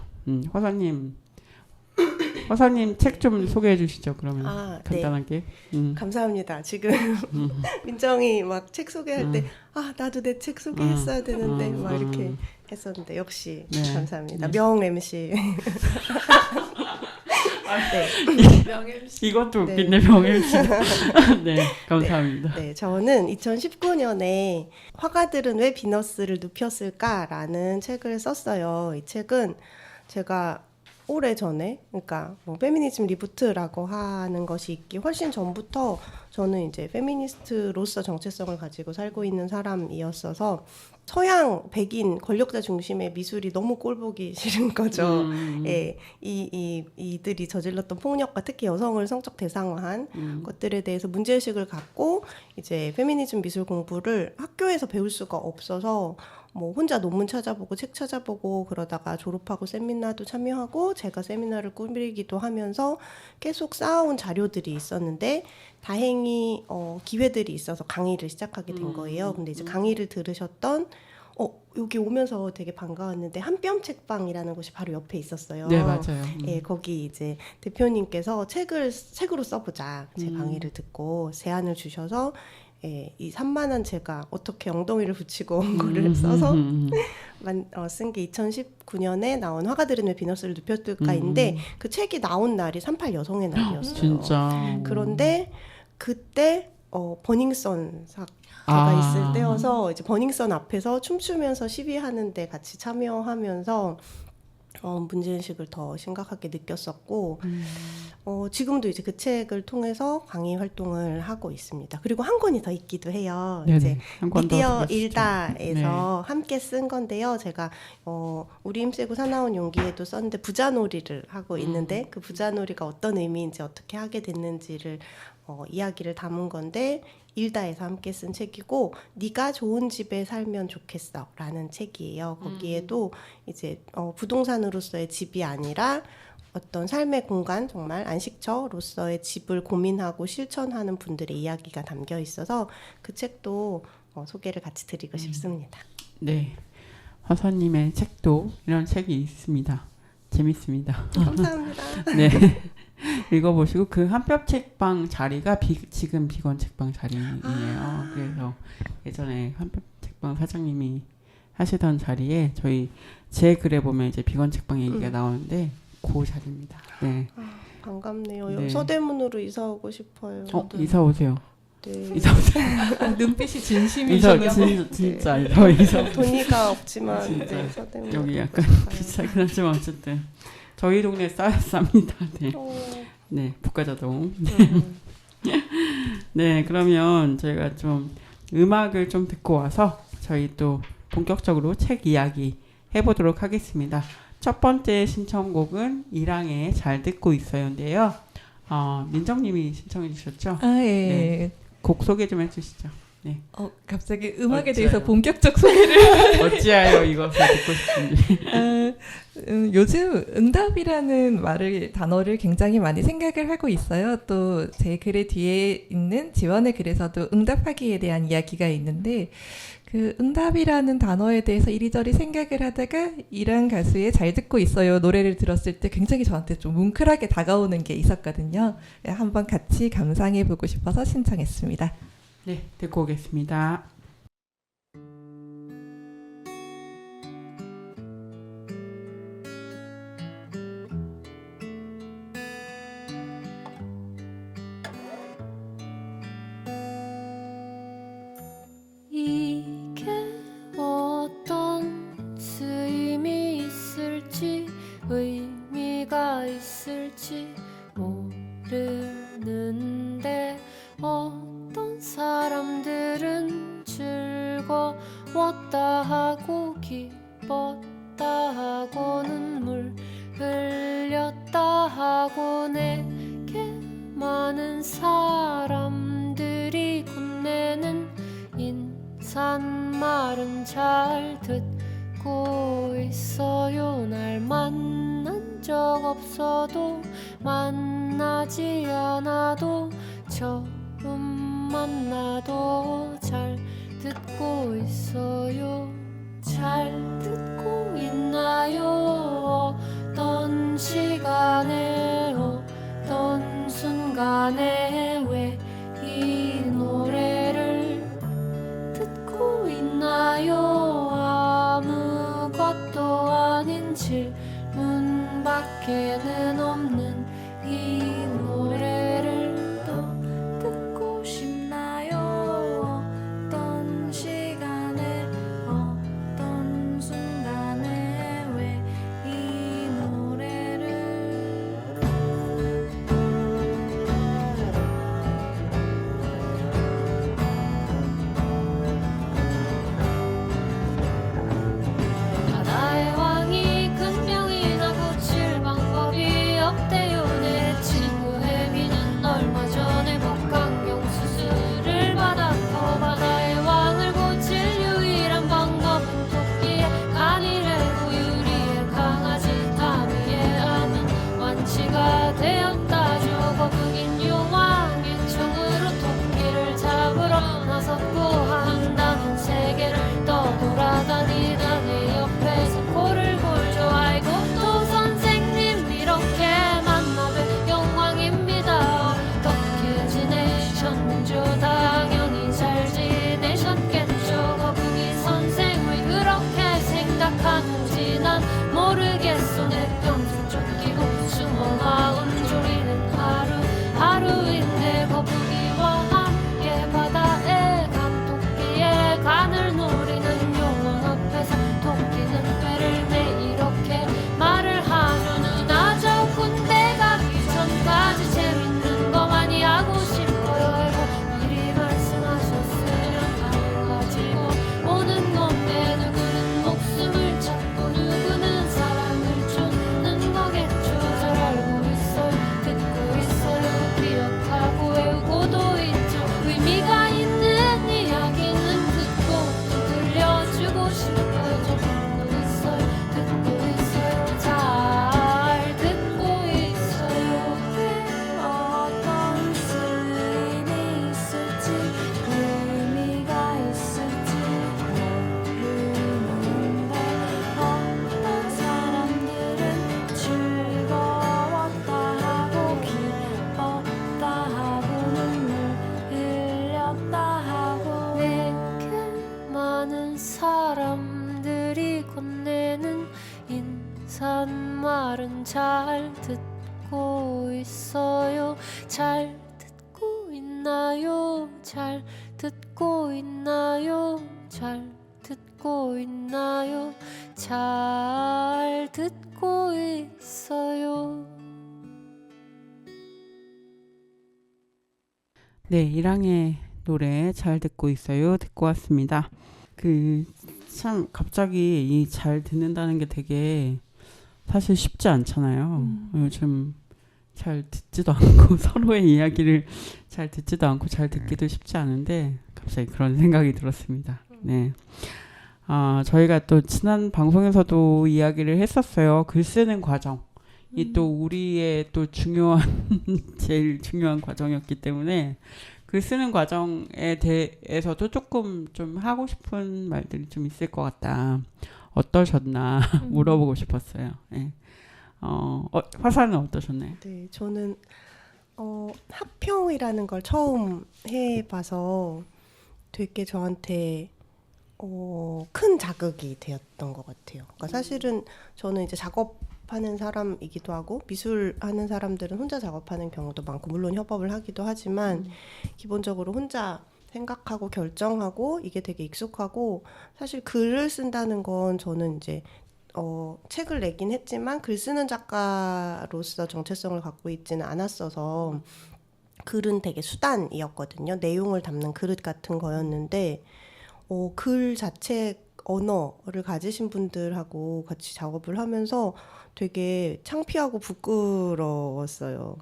화사님 책 좀 소개해 주시죠. 그러면 간단하게. 네. 감사합니다. 지금 민정이 막 책 소개할 때 나도 내 책 소개했어야 되는데 막 이렇게 했었는데 역시 네. 감사합니다. 네. 명 MC. 네. 이것도 웃긴데 병MC. 네, 감사합니다. 네, 저는 2019년에 화가들은 왜 비너스를 눕혔을까라는 책을 썼어요. 이 책은 제가 오래 전에, 그러니까 뭐 페미니즘 리부트라고 하는 것이 있기 훨씬 전부터 저는 이제 페미니스트로서 정체성을 가지고 살고 있는 사람이었어서 서양 백인 권력자 중심의 미술이 너무 꼴보기 싫은 거죠. 예, 이들이 저질렀던 폭력과 특히 여성을 성적 대상화한 것들에 대해서 문제의식을 갖고 이제 페미니즘 미술 공부를 학교에서 배울 수가 없어서 뭐 혼자 논문 찾아보고 책 찾아보고 그러다가 졸업하고 세미나도 참여하고 제가 세미나를 꾸미기도 하면서 계속 쌓아온 자료들이 있었는데 다행히 기회들이 있어서 강의를 시작하게 된 거예요. 근데 이제 강의를 들으셨던 여기 오면서 되게 반가웠는데 한뼘 책방이라는 곳이 바로 옆에 있었어요. 네, 맞아요. 예, 거기 이제 대표님께서 책으로 써보자. 제 강의를 듣고 제안을 주셔서 예, 이 산만한 제가 어떻게 엉덩이를 붙이고 원고를 써서 쓴 게 2019년에 나온 화가들은 왜 비너스를 눕혔을까인데 그 책이 나온 날이 38 여성의 날이었어요. 진짜. 그런데 그때 버닝썬 사태가 있을 때여서 이제 버닝썬 앞에서 춤추면서 시위하는데 같이 참여하면서 문제의식을 더 심각하게 느꼈었고 지금도 이제 그 책을 통해서 강의 활동을 하고 있습니다. 그리고 한 권이 더 있기도 해요. 네네, 이제 한권더 미디어 들어주시죠. 일다에서 함께 쓴 건데요. 제가 우리 힘쓰고 사나운 용기에도 썼는데 부자놀이를 하고 있는데 그 부자놀이가 어떤 의미인지 어떻게 하게 됐는지를 이야기를 담은 건데 일다에서 함께 쓴 책이고 네가 좋은 집에 살면 좋겠어 라는 책이에요. 거기에도 이제 부동산으로서의 집이 아니라 어떤 삶의 공간, 정말 안식처로서의 집을 고민하고 실천하는 분들의 이야기가 담겨 있어서 그 책도 소개를 같이 드리고 싶습니다. 네, 화사님의 책도 이런 책이 있습니다. 재밌습니다. 감사합니다. 네. 읽어보시고 그 한뼘 책방 자리가 지금 비건 책방 자리예요. 그래서 예전에 한뼘 책방 사장님이 하시던 자리에 제 글에 보면 이제 비건 책방 얘기가 나오는데 그 자리입니다. 네. 반갑네요. 네. 서대문으로 이사 오고 싶어요. 이사 오세요. 네. 이사 오세요. 눈빛이 이사 진심이셔서 진짜 이사 돈이가 없지만 진짜. 네, 서대문 여기 약간 비싸긴 하지만 어쨌든 저희 동네 쌉니다. 네. 네, 북가자동. 네, 그러면 저희가 좀 음악을 좀 듣고 와서 저희 또 본격적으로 책 이야기 해보도록 하겠습니다. 첫 번째 신청곡은 이랑의 잘 듣고 있어요인데요. 민정님이 신청해 주셨죠? 예. 네. 곡 소개 좀 해주시죠. 네. 갑자기 음악에 어찌하여. 대해서 본격적 소개를 어찌하여 이것을 듣고 싶은지. 요즘 응답이라는 단어를 굉장히 많이 생각을 하고 있어요. 또 제 글의 뒤에 있는 지원의 글에서도 응답하기에 대한 이야기가 있는데 그 응답이라는 단어에 대해서 이리저리 생각을 하다가 이란 가수의 잘 듣고 있어요 노래를 들었을 때 굉장히 저한테 좀 뭉클하게 다가오는 게 있었거든요. 한번 같이 감상해보고 싶어서 신청했습니다. 네, 듣고 오겠습니다. 이게 어떤 쓰임이 있을지 의미가 있을지 모르는데 어떤 사람들은 즐거웠다 하고 기뻤다 하고 눈물 흘렸다 하고 내게 많은 사람들이 건네는 인사말은 잘 듣고 있어요. 날 만난 적 없어도 만나지 않아도 처음 만나도 잘 듣고 있어요. 잘 듣고 있나요? 어떤 시간에 어떤 순간에 왜 이 노래를 듣고 있나요? 아무것도 아닌 질문밖에는 없는 이 노래를 또 듣고 싶나요? 어떤 시간에 어떤 순간에 왜 이 노래를 하루인데 거북이와 함께 바다에 간 토끼의 간을 노리는 용원 앞에서 토끼는 꾀를 내 이렇게 말을 하죠. 누나 저 군대 가기 전까지 재밌는 거 많이 하고 싶어요 하고 미리 말씀하셨으면 날 가지고 오는 놈에 누구는 목숨을 찾고 누구는 사랑을 쫓는 거겠죠. 잘 알고 있어요 듣고 있어요 기억하고 외우고도 있죠. 의미가 있는 이야기는 듣고 또 들려주고 싶어요. 저 듣고 있어요 듣고 있어요 잘 듣고 있어요. 어떤 쓰임이 있을지 의미가 있을지 모르는데 어떤 사람들은 즐거웠다 하고 기뻤다 하고 눈물 흘렸다 하고 내게 많은 사람들이 건네는 인사말은 잘 듣고 있어요. 잘 듣고 있나요? 잘 듣고 있나요? 잘 듣고 있나요? 잘 듣고 있어요. 네, 이랑의 노래 잘 듣고 있어요. 듣고 왔습니다. 참 갑자기 이 잘 듣는다는 게 되게 사실 쉽지 않잖아요. 요즘 잘 듣지도 않고 서로의 이야기를 잘 듣지도 않고 잘 듣기도 쉽지 않은데 갑자기 그런 생각이 들었습니다. 네. 저희가 또 지난 방송에서도 이야기를 했었어요. 글 쓰는 과정. 이 또 우리의 또 제일 중요한 과정이었기 때문에 글 쓰는 과정에 대해서도 조금 좀 하고 싶은 말들이 좀 있을 것 같다. 어떠셨나 물어보고 싶었어요. 네. 화사는 어떠셨나요? 네, 저는 합평이라는 걸 처음 해봐서 되게 저한테 큰 자극이 되었던 것 같아요. 그러니까 사실은 저는 이제 작업하는 사람이기도 하고 미술하는 사람들은 혼자 작업하는 경우도 많고 물론 협업을 하기도 하지만 기본적으로 혼자 생각하고 결정하고 이게 되게 익숙하고 사실 글을 쓴다는 건 저는 이제 책을 내긴 했지만 글 쓰는 작가로서 정체성을 갖고 있지는 않았어서 글은 되게 수단이었거든요. 내용을 담는 그릇 같은 거였는데 글 자체 언어를 가지신 분들하고 같이 작업을 하면서 되게 창피하고 부끄러웠어요.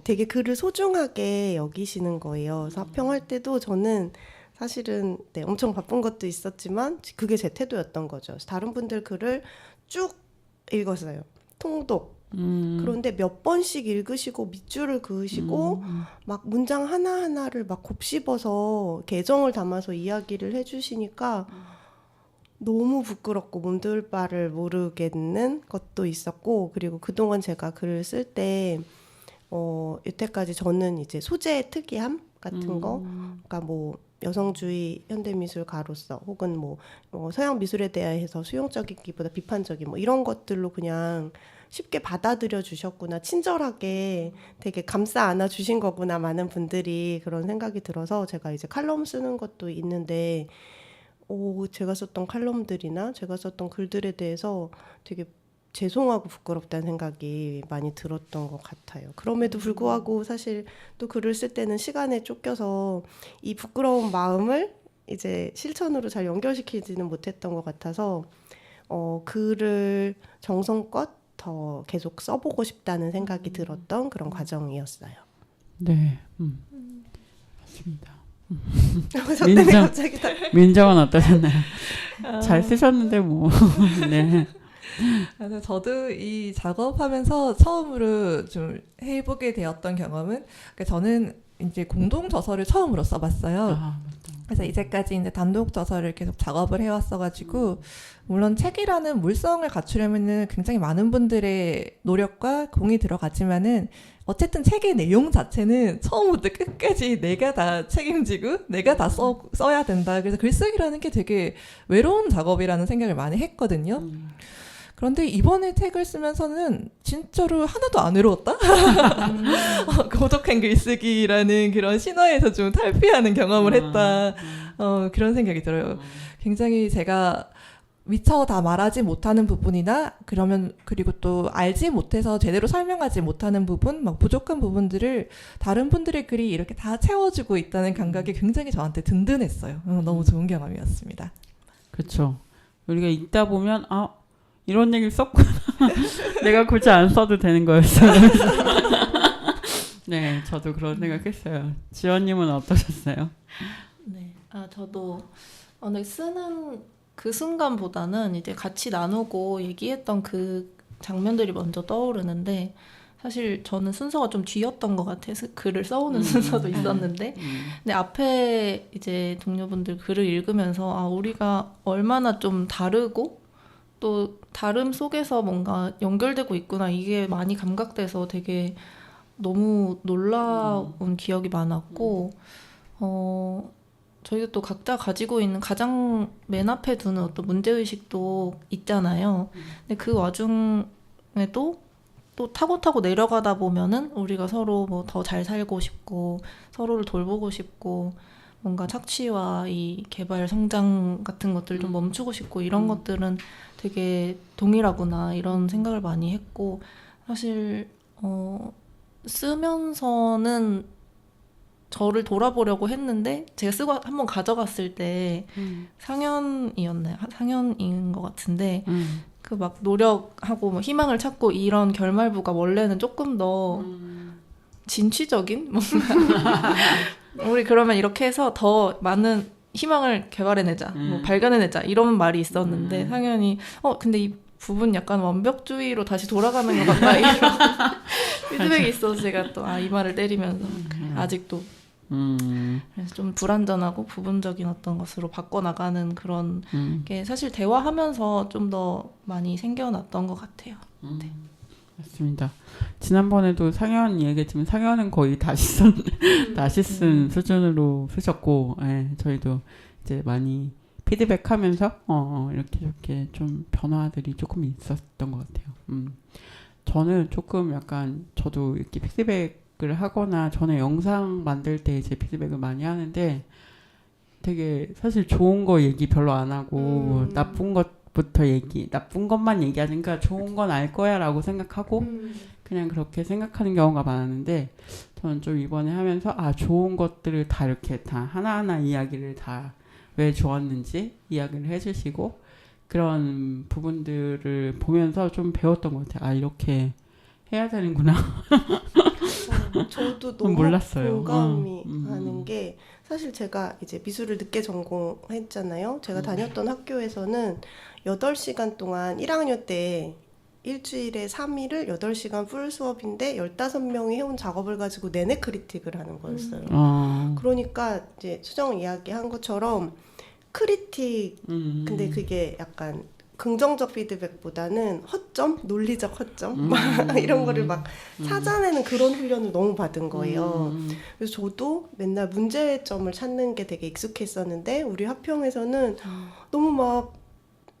되게 글을 소중하게 여기시는 거예요. 그래서 합평할 때도 저는 사실은 엄청 바쁜 것도 있었지만 그게 제 태도였던 거죠. 다른 분들 글을 쭉 읽었어요. 통독. 그런데 몇 번씩 읽으시고 밑줄을 그으시고 막 문장 하나하나를 막 곱씹어서 개정을 담아서 이야기를 해주시니까 너무 부끄럽고 몸둘 바를 모르겠는 것도 있었고 그리고 그동안 제가 글을 쓸 때 여태까지 저는 이제 소재의 특이함 같은 거 그러니까 뭐 여성주의 현대미술가로서 혹은 뭐 서양 미술에 대해서 수용적이기보다 비판적인 뭐 이런 것들로 그냥 쉽게 받아들여 주셨구나 친절하게 되게 감싸 안아 주신 거구나 많은 분들이 그런 생각이 들어서 제가 이제 칼럼 쓰는 것도 있는데 제가 썼던 칼럼들이나 제가 썼던 글들에 대해서 되게 죄송하고 부끄럽다는 생각이 많이 들었던 것 같아요. 그럼에도 불구하고 사실 또 글을 쓸 때는 시간에 쫓겨서 이 부끄러운 마음을 이제 실천으로 잘 연결시키지는 못했던 것 같아서 글을 정성껏 더 계속 써보고 싶다는 생각이 들었던 그런 과정이었어요. 네, 맞습니다. 저 때문에 갑자기 다 민정은 어떠셨나요? 잘 쓰셨는데 뭐. 네. 그래서 저도 이 작업하면서 처음으로 좀 해보게 되었던 경험은 저는 이제 공동 저서를 처음으로 써봤어요. 그래서 이제까지 이제 단독 저서를 계속 작업을 해왔어가지고 물론 책이라는 물성을 갖추려면은 굉장히 많은 분들의 노력과 공이 들어가지만은 어쨌든 책의 내용 자체는 처음부터 끝까지 내가 다 책임지고 내가 다 써야 된다. 그래서 글쓰기라는 게 되게 외로운 작업이라는 생각을 많이 했거든요. 그런데 이번에 책을 쓰면서는 진짜로 하나도 안 외로웠다? 고독한 글쓰기라는 그런 신화에서 좀 탈피하는 경험을 했다. 그런 생각이 들어요. 굉장히 제가 미처 다 말하지 못하는 부분이나 그리고 또 알지 못해서 제대로 설명하지 못하는 부분, 막 부족한 부분들을 다른 분들의 글이 이렇게 다 채워주고 있다는 감각이 굉장히 저한테 든든했어요. 너무 좋은 경험이었습니다. 그렇죠. 우리가 읽다 보면 이런 얘기를 썼구나. 내가 굳이 안 써도 되는 거였어. 네, 저도 그런 생각했어요. 지원님은 어떠셨어요? 네, 저도 근데 쓰는 그 순간보다는 이제 같이 나누고 얘기했던 그 장면들이 먼저 떠오르는데 사실 저는 순서가 좀 뒤였던 것 같아서 글을 써오는 순서도 있었는데 근데 앞에 이제 동료분들 글을 읽으면서 우리가 얼마나 좀 다르고 또 다름 속에서 뭔가 연결되고 있구나 이게 많이 감각돼서 되게 너무 놀라운 기억이 많았고 저희가 또 각자 가지고 있는 가장 맨 앞에 두는 어떤 문제의식도 있잖아요. 근데 그 와중에도 또 타고 내려가다 보면은 우리가 서로 뭐 더 잘 살고 싶고 서로를 돌보고 싶고 뭔가 착취와 이 개발 성장 같은 것들 좀 멈추고 싶고 이런 것들은 되게 동일하구나 이런 생각을 많이 했고 사실 쓰면서는 저를 돌아보려고 했는데 제가 쓰고 한번 가져갔을 때 상현이었나요? 상현인 것 같은데 그 막 노력하고 뭐 희망을 찾고 이런 결말부가 원래는 조금 더 진취적인 뭔가 우리 그러면 이렇게 해서 더 많은 희망을 개발해내자, 뭐 발견해내자 이런 말이 있었는데 상현이 근데 이 부분 약간 완벽주의로 다시 돌아가는 것 같다 이런 피드백이 있어서 제가 또 이 말을 때리면서 아직도 그래서 좀 불완전하고 부분적인 어떤 것으로 바꿔나가는 그런 게 사실 대화하면서 좀 더 많이 생겨났던 것 같아요. 네. 맞습니다. 지난번에도 상현 얘기했지만 상현은 거의 다시 쓴 수준으로 쓰셨고 저희도 이제 많이 피드백하면서 이렇게 좀 변화들이 조금 있었던 것 같아요. 저는 조금 약간 저도 이렇게 피드백을 하거나 저는 영상 만들 때 이제 피드백을 많이 하는데 되게 사실 좋은 거 얘기 별로 안 하고 나쁜 것만 얘기하니까 좋은 건 알 거야 라고 생각하고 그냥 그렇게 생각하는 경우가 많았는데 저는 좀 이번에 하면서 좋은 것들을 다 이렇게 다 하나하나 이야기를 다 왜 좋았는지 이야기를 해주시고 그런 부분들을 보면서 좀 배웠던 것 같아요. 이렇게 해야 되는구나. 저도 너무 몰랐어요. 공감이 하는 게 사실 제가 이제 미술을 늦게 전공했잖아요. 제가 다녔던 학교에서는 8시간 동안 1학년 때 일주일에 3일을 8시간 풀 수업인데 15명이 해온 작업을 가지고 내내 크리틱을 하는 거였어요. 그러니까 이제 수정 이야기한 것처럼 크리틱 근데 그게 약간 긍정적 피드백보다는 허점, 논리적 허점 이런 거를 막 찾아내는 그런 훈련을 너무 받은 거예요. 그래서 저도 맨날 문제점을 찾는 게 되게 익숙했었는데 우리 화평에서는 너무 막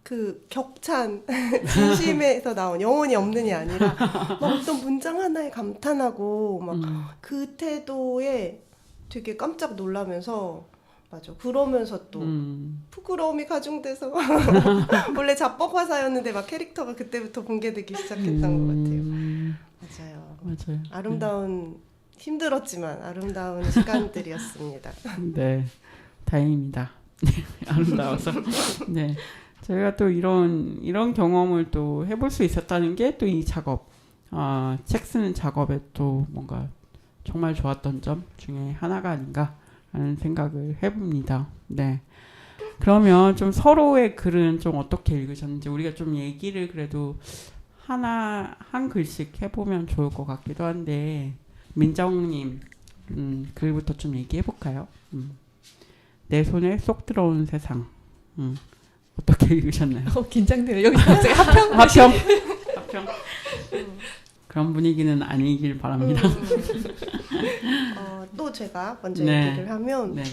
그 격찬 진심에서 나온 영혼이 없는이 아니라 막 어떤 문장 하나에 감탄하고 막 그 태도에 되게 깜짝 놀라면서 맞아. 그러면서 또 부끄러움이 가중돼서 원래 자뻑 화사였는데 막 캐릭터가 그때부터 공개되기 시작했던 것 같아요. 맞아요. 아름다운 힘들었지만 아름다운 시간들이었습니다. 네, 다행입니다. 아름다워서. 네, 저희가 또 이런 경험을 또 해볼 수 있었다는 게 또 이 작업, 책 쓰는 작업에 또 뭔가 정말 좋았던 점 중에 하나가 아닌가 하는 생각을 해봅니다. 네. 그러면 좀 서로의 글은 좀 어떻게 읽으셨는지 우리가 좀 얘기를 그래도 한 글씩 해보면 좋을 것 같기도 한데 민정님 글부터 좀 얘기해볼까요? 내 손에 쏙 들어온 세상 어떻게 읽으셨나요? 긴장돼요. 여기 갑자기 합평. 그런 분위기는 아니길 바랍니다. 또 제가 먼저 얘기를 하면 네네.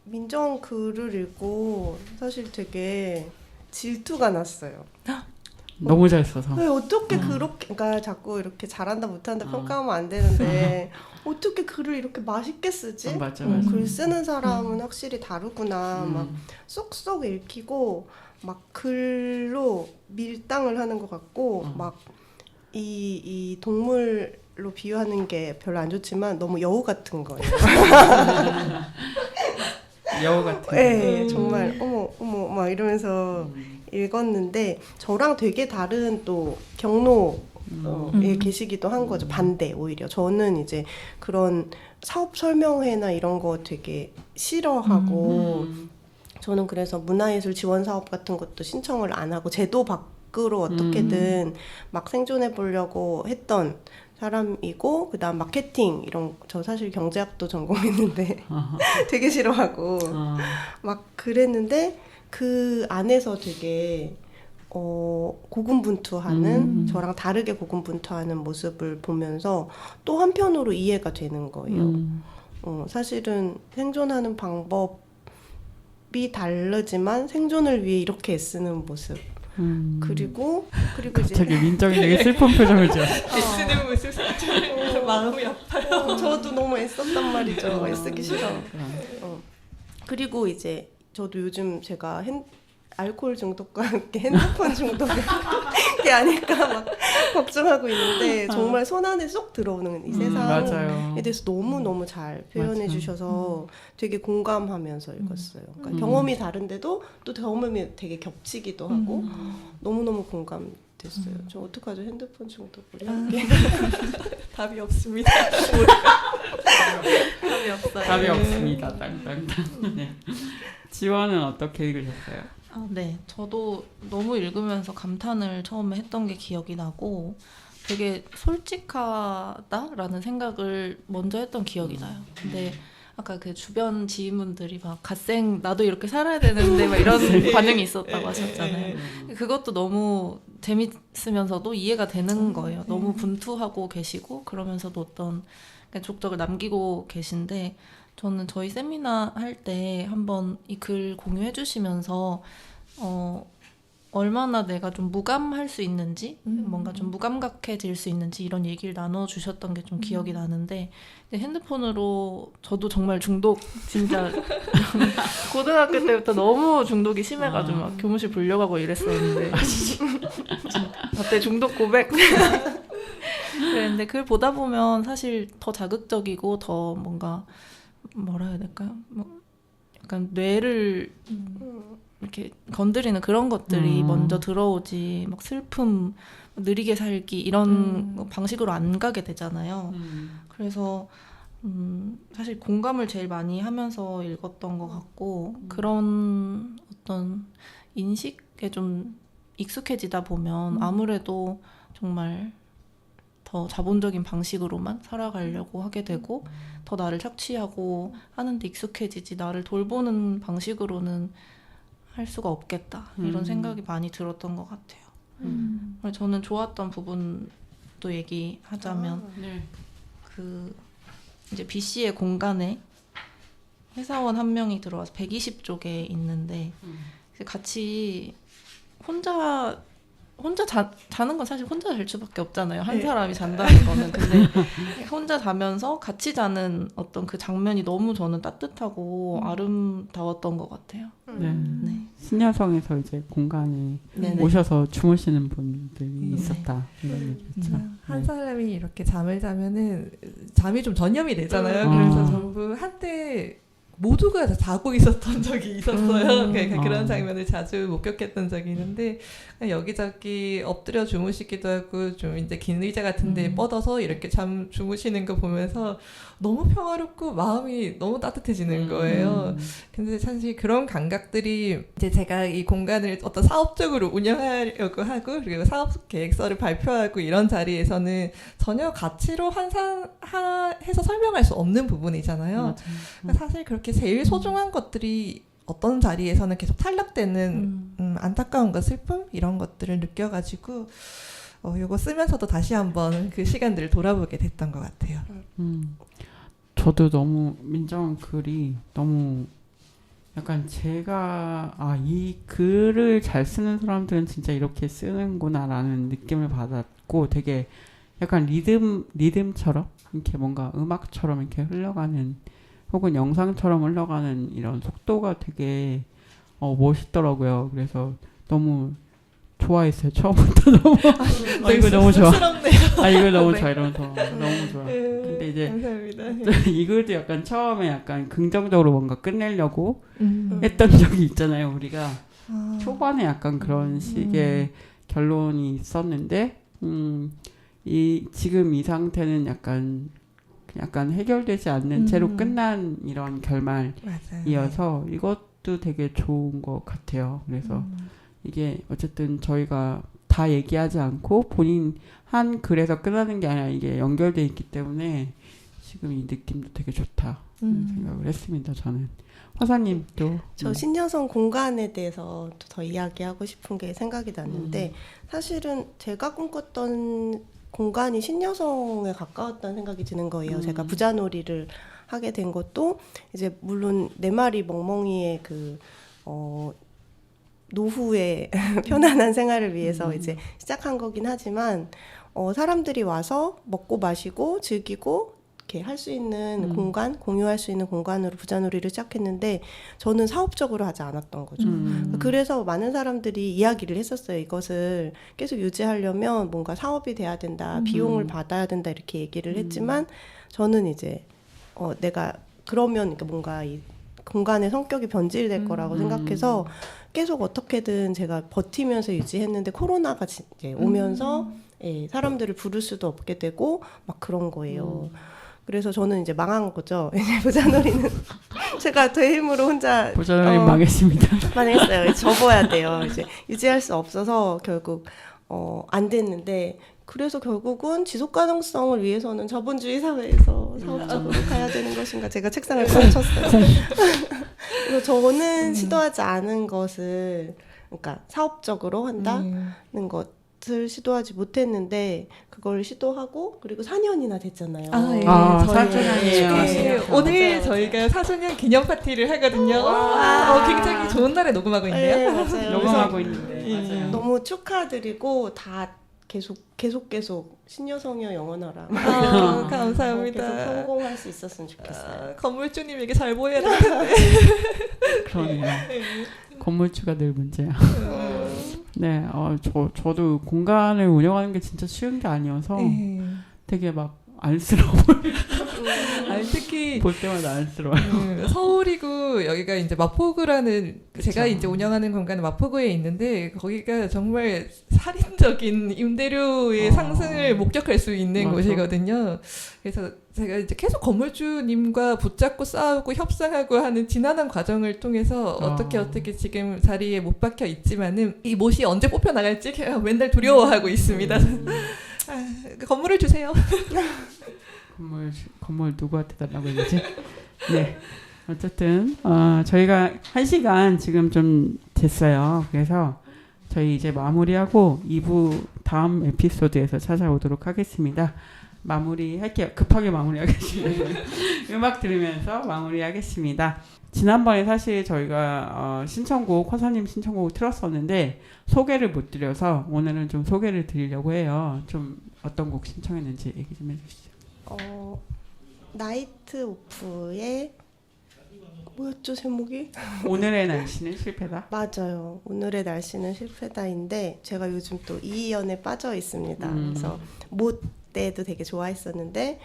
민정 글을 읽고 사실 되게 질투가 났어요. 너무 잘 써서. 왜 어떻게 그렇게 그러니까 자꾸 이렇게 잘한다 못한다 평가하면 안 되는데 어떻게 글을 이렇게 맛있게 쓰지? 맞아. 글 쓰는 사람은 확실히 다르구나. 막 쏙쏙 읽히고 막 글로 밀당을 하는 것 같고 막 이 동물로 비유하는 게 별로 안 좋지만 너무 여우 같은 거예요. 여우 같은. 네, 정말 어머 막 이러면서 읽었는데 저랑 되게 다른 또 경로에 계시기도 한 거죠. 반대 오히려 저는 이제 그런 사업 설명회나 이런 거 되게 싫어하고 저는 그래서 문화예술 지원 사업 같은 것도 신청을 안 하고 제도 밖으로 어떻게든 막 생존해 보려고 했던 사람이고 그다음 마케팅 이런 저 사실 경제학도 전공했는데 되게 싫어하고 막 그랬는데 그 안에서 되게 고군분투하는 저랑 다르게 고군분투하는 모습을 보면서 또 한편으로 이해가 되는 거예요. 사실은 생존하는 방법이 다르지만 생존을 위해 이렇게 애쓰는 모습. 그리고 이제 갑자기 민정이 되게 슬픈 표정을 지었어. 애쓰는 모습 마음이 아파요. 저도 너무 애썼단 말이죠. 애쓰기 싫어. 그리고 이제 저도 요즘 제가 알코올 중독과 함께 핸드폰 중독이 아닐까 막 걱정하고 있는데 정말 손 안에 쏙 들어오는 이 세상에 맞아요. 대해서 너무너무 잘 표현해 맞아. 주셔서 되게 공감하면서 읽었어요. 그러니까 경험이 다른데도 또 경험이 되게 겹치기도 하고 너무너무 공감됐어요. 저 어떡하죠? 핸드폰 중독을 함께. 답이 없습니다. 답이 없어요. 답이 없습니다. 땅땅땅. 네. 지원은 어떻게 읽으셨어요? 네, 저도 너무 읽으면서 감탄을 처음에 했던 게 기억이 나고 되게 솔직하다라는 생각을 먼저 했던 기억이 나요. 근데 아까 그 주변 지인분들이 막 갓생 나도 이렇게 살아야 되는데 막 이런 반응이 있었다고 하셨잖아요. 그것도 너무 재밌으면서도 이해가 되는 거예요. 너무 분투하고 계시고 그러면서도 어떤 족적을 남기고 계신데 저는 저희 세미나 할 때 한번 이 글 공유해 주시면서 얼마나 내가 좀 무감할 수 있는지 뭔가 좀 무감각해질 수 있는지 이런 얘기를 나눠주셨던 게 좀 기억이 나는데 핸드폰으로 저도 정말 중독 진짜 고등학교 때부터 너무 중독이 심해가지고 막 교무실 불려가고 이랬었는데 그때 중독 고백 그랬는데 글 보다 보면 사실 더 자극적이고 더 뭔가 뭐라 해야 될까요? 뭐 약간 뇌를 이렇게 건드리는 그런 것들이 먼저 들어오지 막 슬픔, 느리게 살기 이런 방식으로 안 가게 되잖아요. 그래서 사실 공감을 제일 많이 하면서 읽었던 것 같고 그런 어떤 인식에 좀 익숙해지다 보면 아무래도 정말 더 자본적인 방식으로만 살아가려고 하게 되고 더 나를 착취하고 하는데 익숙해지지 나를 돌보는 방식으로는 할 수가 없겠다 이런 생각이 많이 들었던 것 같아요. 저는 좋았던 부분도 얘기하자면 네. 그 이제 B 씨의 공간에 회사원 한 명이 들어와서 120쪽에 있는데 같이 혼자 자는 건 사실 혼자 잘 수밖에 없잖아요. 한 사람이 잔다는 거는. 근데 혼자 자면서 같이 자는 어떤 그 장면이 너무 저는 따뜻하고 아름다웠던 것 같아요. 네. 신여성에서 이제 공간에 네네. 오셔서 주무시는 분들이 있었다. 이런 얘기였죠. 한 사람이 이렇게 잠을 자면은 잠이 좀 전염이 되잖아요. 음. 그래서 전부 한때 모두가 다 자고 있었던 적이 있었어요. 그러니까 그런 장면을 자주 목격했던 적이 있는데 여기저기 엎드려 주무시기도 하고 좀 이제 긴 의자 같은데 뻗어서 이렇게 주무시는 거 보면서 너무 평화롭고 마음이 너무 따뜻해지는 거예요. 근데 사실 그런 감각들이 이제 제가 이 공간을 어떤 사업적으로 운영하려고 하고 그리고 사업 계획서를 발표하고 이런 자리에서는 전혀 가치로 해서 설명할 수 없는 부분이잖아요. 사실 그렇게 제일 소중한 것들이 어떤 자리에서는 계속 탈락되는 안타까움과 슬픔 이런 것들을 느껴가지고 이거 쓰면서도 다시 한번 그 시간들을 돌아보게 됐던 것 같아요. 저도 너무 민정 글이 너무 약간 제가 이 글을 잘 쓰는 사람들은 진짜 이렇게 쓰는구나라는 느낌을 받았고 되게 약간 리듬처럼 이렇게 뭔가 음악처럼 이렇게 흘러가는 혹은 영상처럼 흘러가는 이런 속도가 되게 멋있더라고요. 그래서 너무 좋아했어요. 처음부터 너무 이거 너무 좋아. 이거 너무 네. 좋아 이러면서 너무 좋아. 근데 이제 감사합니다. 이 글도 약간 처음에 약간 긍정적으로 뭔가 끝내려고 음. 했던 적이 있잖아요. 우리가 아, 초반에 약간 그런 식의 결론이 있었는데 지금 이 상태는 약간 해결되지 않는 채로 끝난 이런 결말이어서 이것도 되게 좋은 것 같아요. 그래서 이게 어쨌든 저희가 다 얘기하지 않고 본인 한 글에서 끝나는 게 아니라 이게 연결돼 있기 때문에 지금 이 느낌도 되게 좋다 생각을 했습니다. 저는 화사님도 저 신여성 공간에 대해서 더 이야기하고 싶은 게 생각이 났는데 사실은 제가 꿈꿨던 공간이 신여성에 가까웠다는 생각이 드는 거예요. 제가 부자놀이를 하게 된 것도 이제 물론 내 말이 멍멍이의 노후의 편안한 생활을 위해서 이제 시작한 거긴 하지만 사람들이 와서 먹고 마시고 즐기고 이렇게 할 수 있는 공간, 공유할 수 있는 공간으로 부자놀이를 시작했는데 저는 사업적으로 하지 않았던 거죠. 그래서 많은 사람들이 이야기를 했었어요. 이것을 계속 유지하려면 뭔가 사업이 돼야 된다, 비용을 받아야 된다 이렇게 얘기를 했지만 저는 이제 내가 그러면 그러니까 뭔가 이 공간의 성격이 변질될 거라고 생각해서 계속 어떻게든 제가 버티면서 유지했는데 코로나가 이제 오면서 사람들을 부를 수도 없게 되고 막 그런 거예요. 그래서 저는 이제 망한 거죠. 이제 부자놀이는 제가 제 힘으로 혼자 부자놀이 망했습니다. 망했어요. 접어야 돼요. 이제 유지할 수 없어서 결국 안 됐는데 그래서 결국은 지속 가능성을 위해서는 자본주의 사회에서 사업적으로 가야 되는 것인가 제가 책상을 펼쳤어요. 그래서 저는 시도하지 않은 것을 그러니까 사업적으로 한다는 것을 시도하지 못했는데 그걸 시도하고 그리고 4년이나 됐잖아요. 예. 사주년이에요. 네, 오늘 맞아요. 저희가 4주년 기념 파티를 하거든요. 굉장히 좋은 날에 녹음하고 있네요. 네, 맞아요. 녹음하고 있는데 맞아요. 너무 축하드리고 다 계속 신여성이여 영원하라. 감사합니다. 계속 성공할 수 있었으면 좋겠어요. 건물주님에게 잘 보여야 될 텐데. 그러네요. 건물주가 늘 문제야. 네, 저도 공간을 운영하는 게 진짜 쉬운 게 아니어서 되게 막 안쓰러워. 특히 볼 때마다 안쓰러워요. 서울이고 여기가 이제 마포구라는 제가 이제 운영하는 공간은 마포구에 있는데 거기가 정말 살인적인 임대료의 상승을 목격할 수 있는 맞아. 곳이거든요. 그래서 제가 이제 계속 건물주님과 붙잡고 싸우고 협상하고 하는 지난한 과정을 통해서 어떻게 지금 자리에 못 박혀 있지만은 이 못이 언제 뽑혀 나갈지 맨날 두려워하고 있습니다. 건물을 주세요. 건물 누구한테 달라고 했지? 네. 어쨌든 저희가 1시간 지금 좀 됐어요. 그래서 저희 이제 마무리하고 2부 다음 에피소드에서 찾아오도록 하겠습니다. 마무리할게요. 급하게 마무리하겠습니다. 음악 들으면서 마무리하겠습니다. 지난번에 사실 저희가 화사님 신청곡을 틀었었는데 소개를 못 드려서 오늘은 좀 소개를 드리려고 해요. 좀 어떤 곡 신청했는지 얘기 좀 해주시죠. 나이트 오프의 뭐였죠 제목이? 오늘의 날씨는 실패다. 맞아요. 오늘의 날씨는 실패다인데 제가 요즘 또 이희연에 빠져 있습니다. 그래서 못 때도 되게 좋아했었는데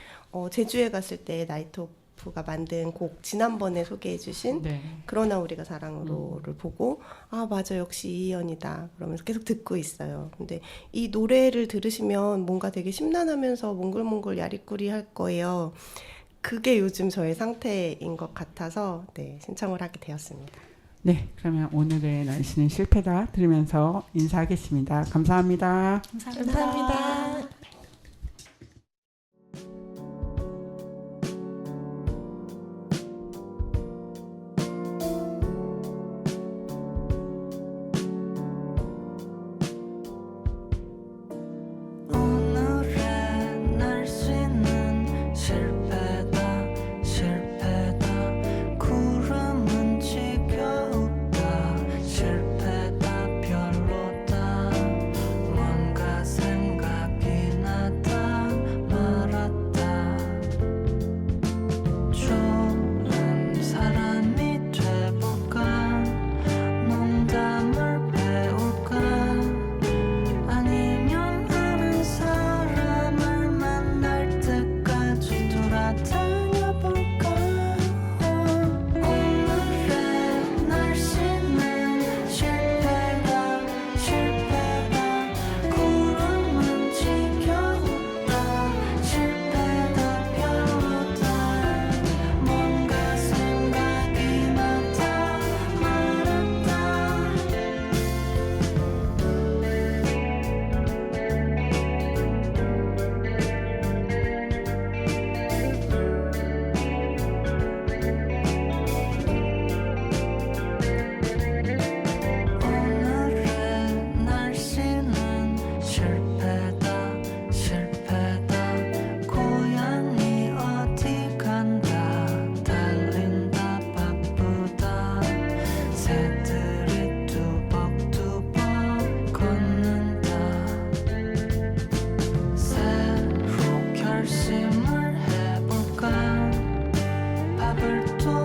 제주에 갔을 때 나이트 오프가 만든 곡 지난번에 소개해주신 네. 그러나 우리가 사랑으로를 보고 맞아 역시 이희연이다 그러면서 계속 듣고 있어요. 근데 이 노래를 들으시면 뭔가 되게 심란하면서 몽글몽글 야리꾸리 할 거예요. 그게 요즘 저의 상태인 것 같아서 신청을 하게 되었습니다. 네, 그러면 오늘의 날씨는 실패다 들으면서 인사하겠습니다. 감사합니다. 감사합니다. 오늘의 날씨는 실패다 실패다 구름은 지겨 훑어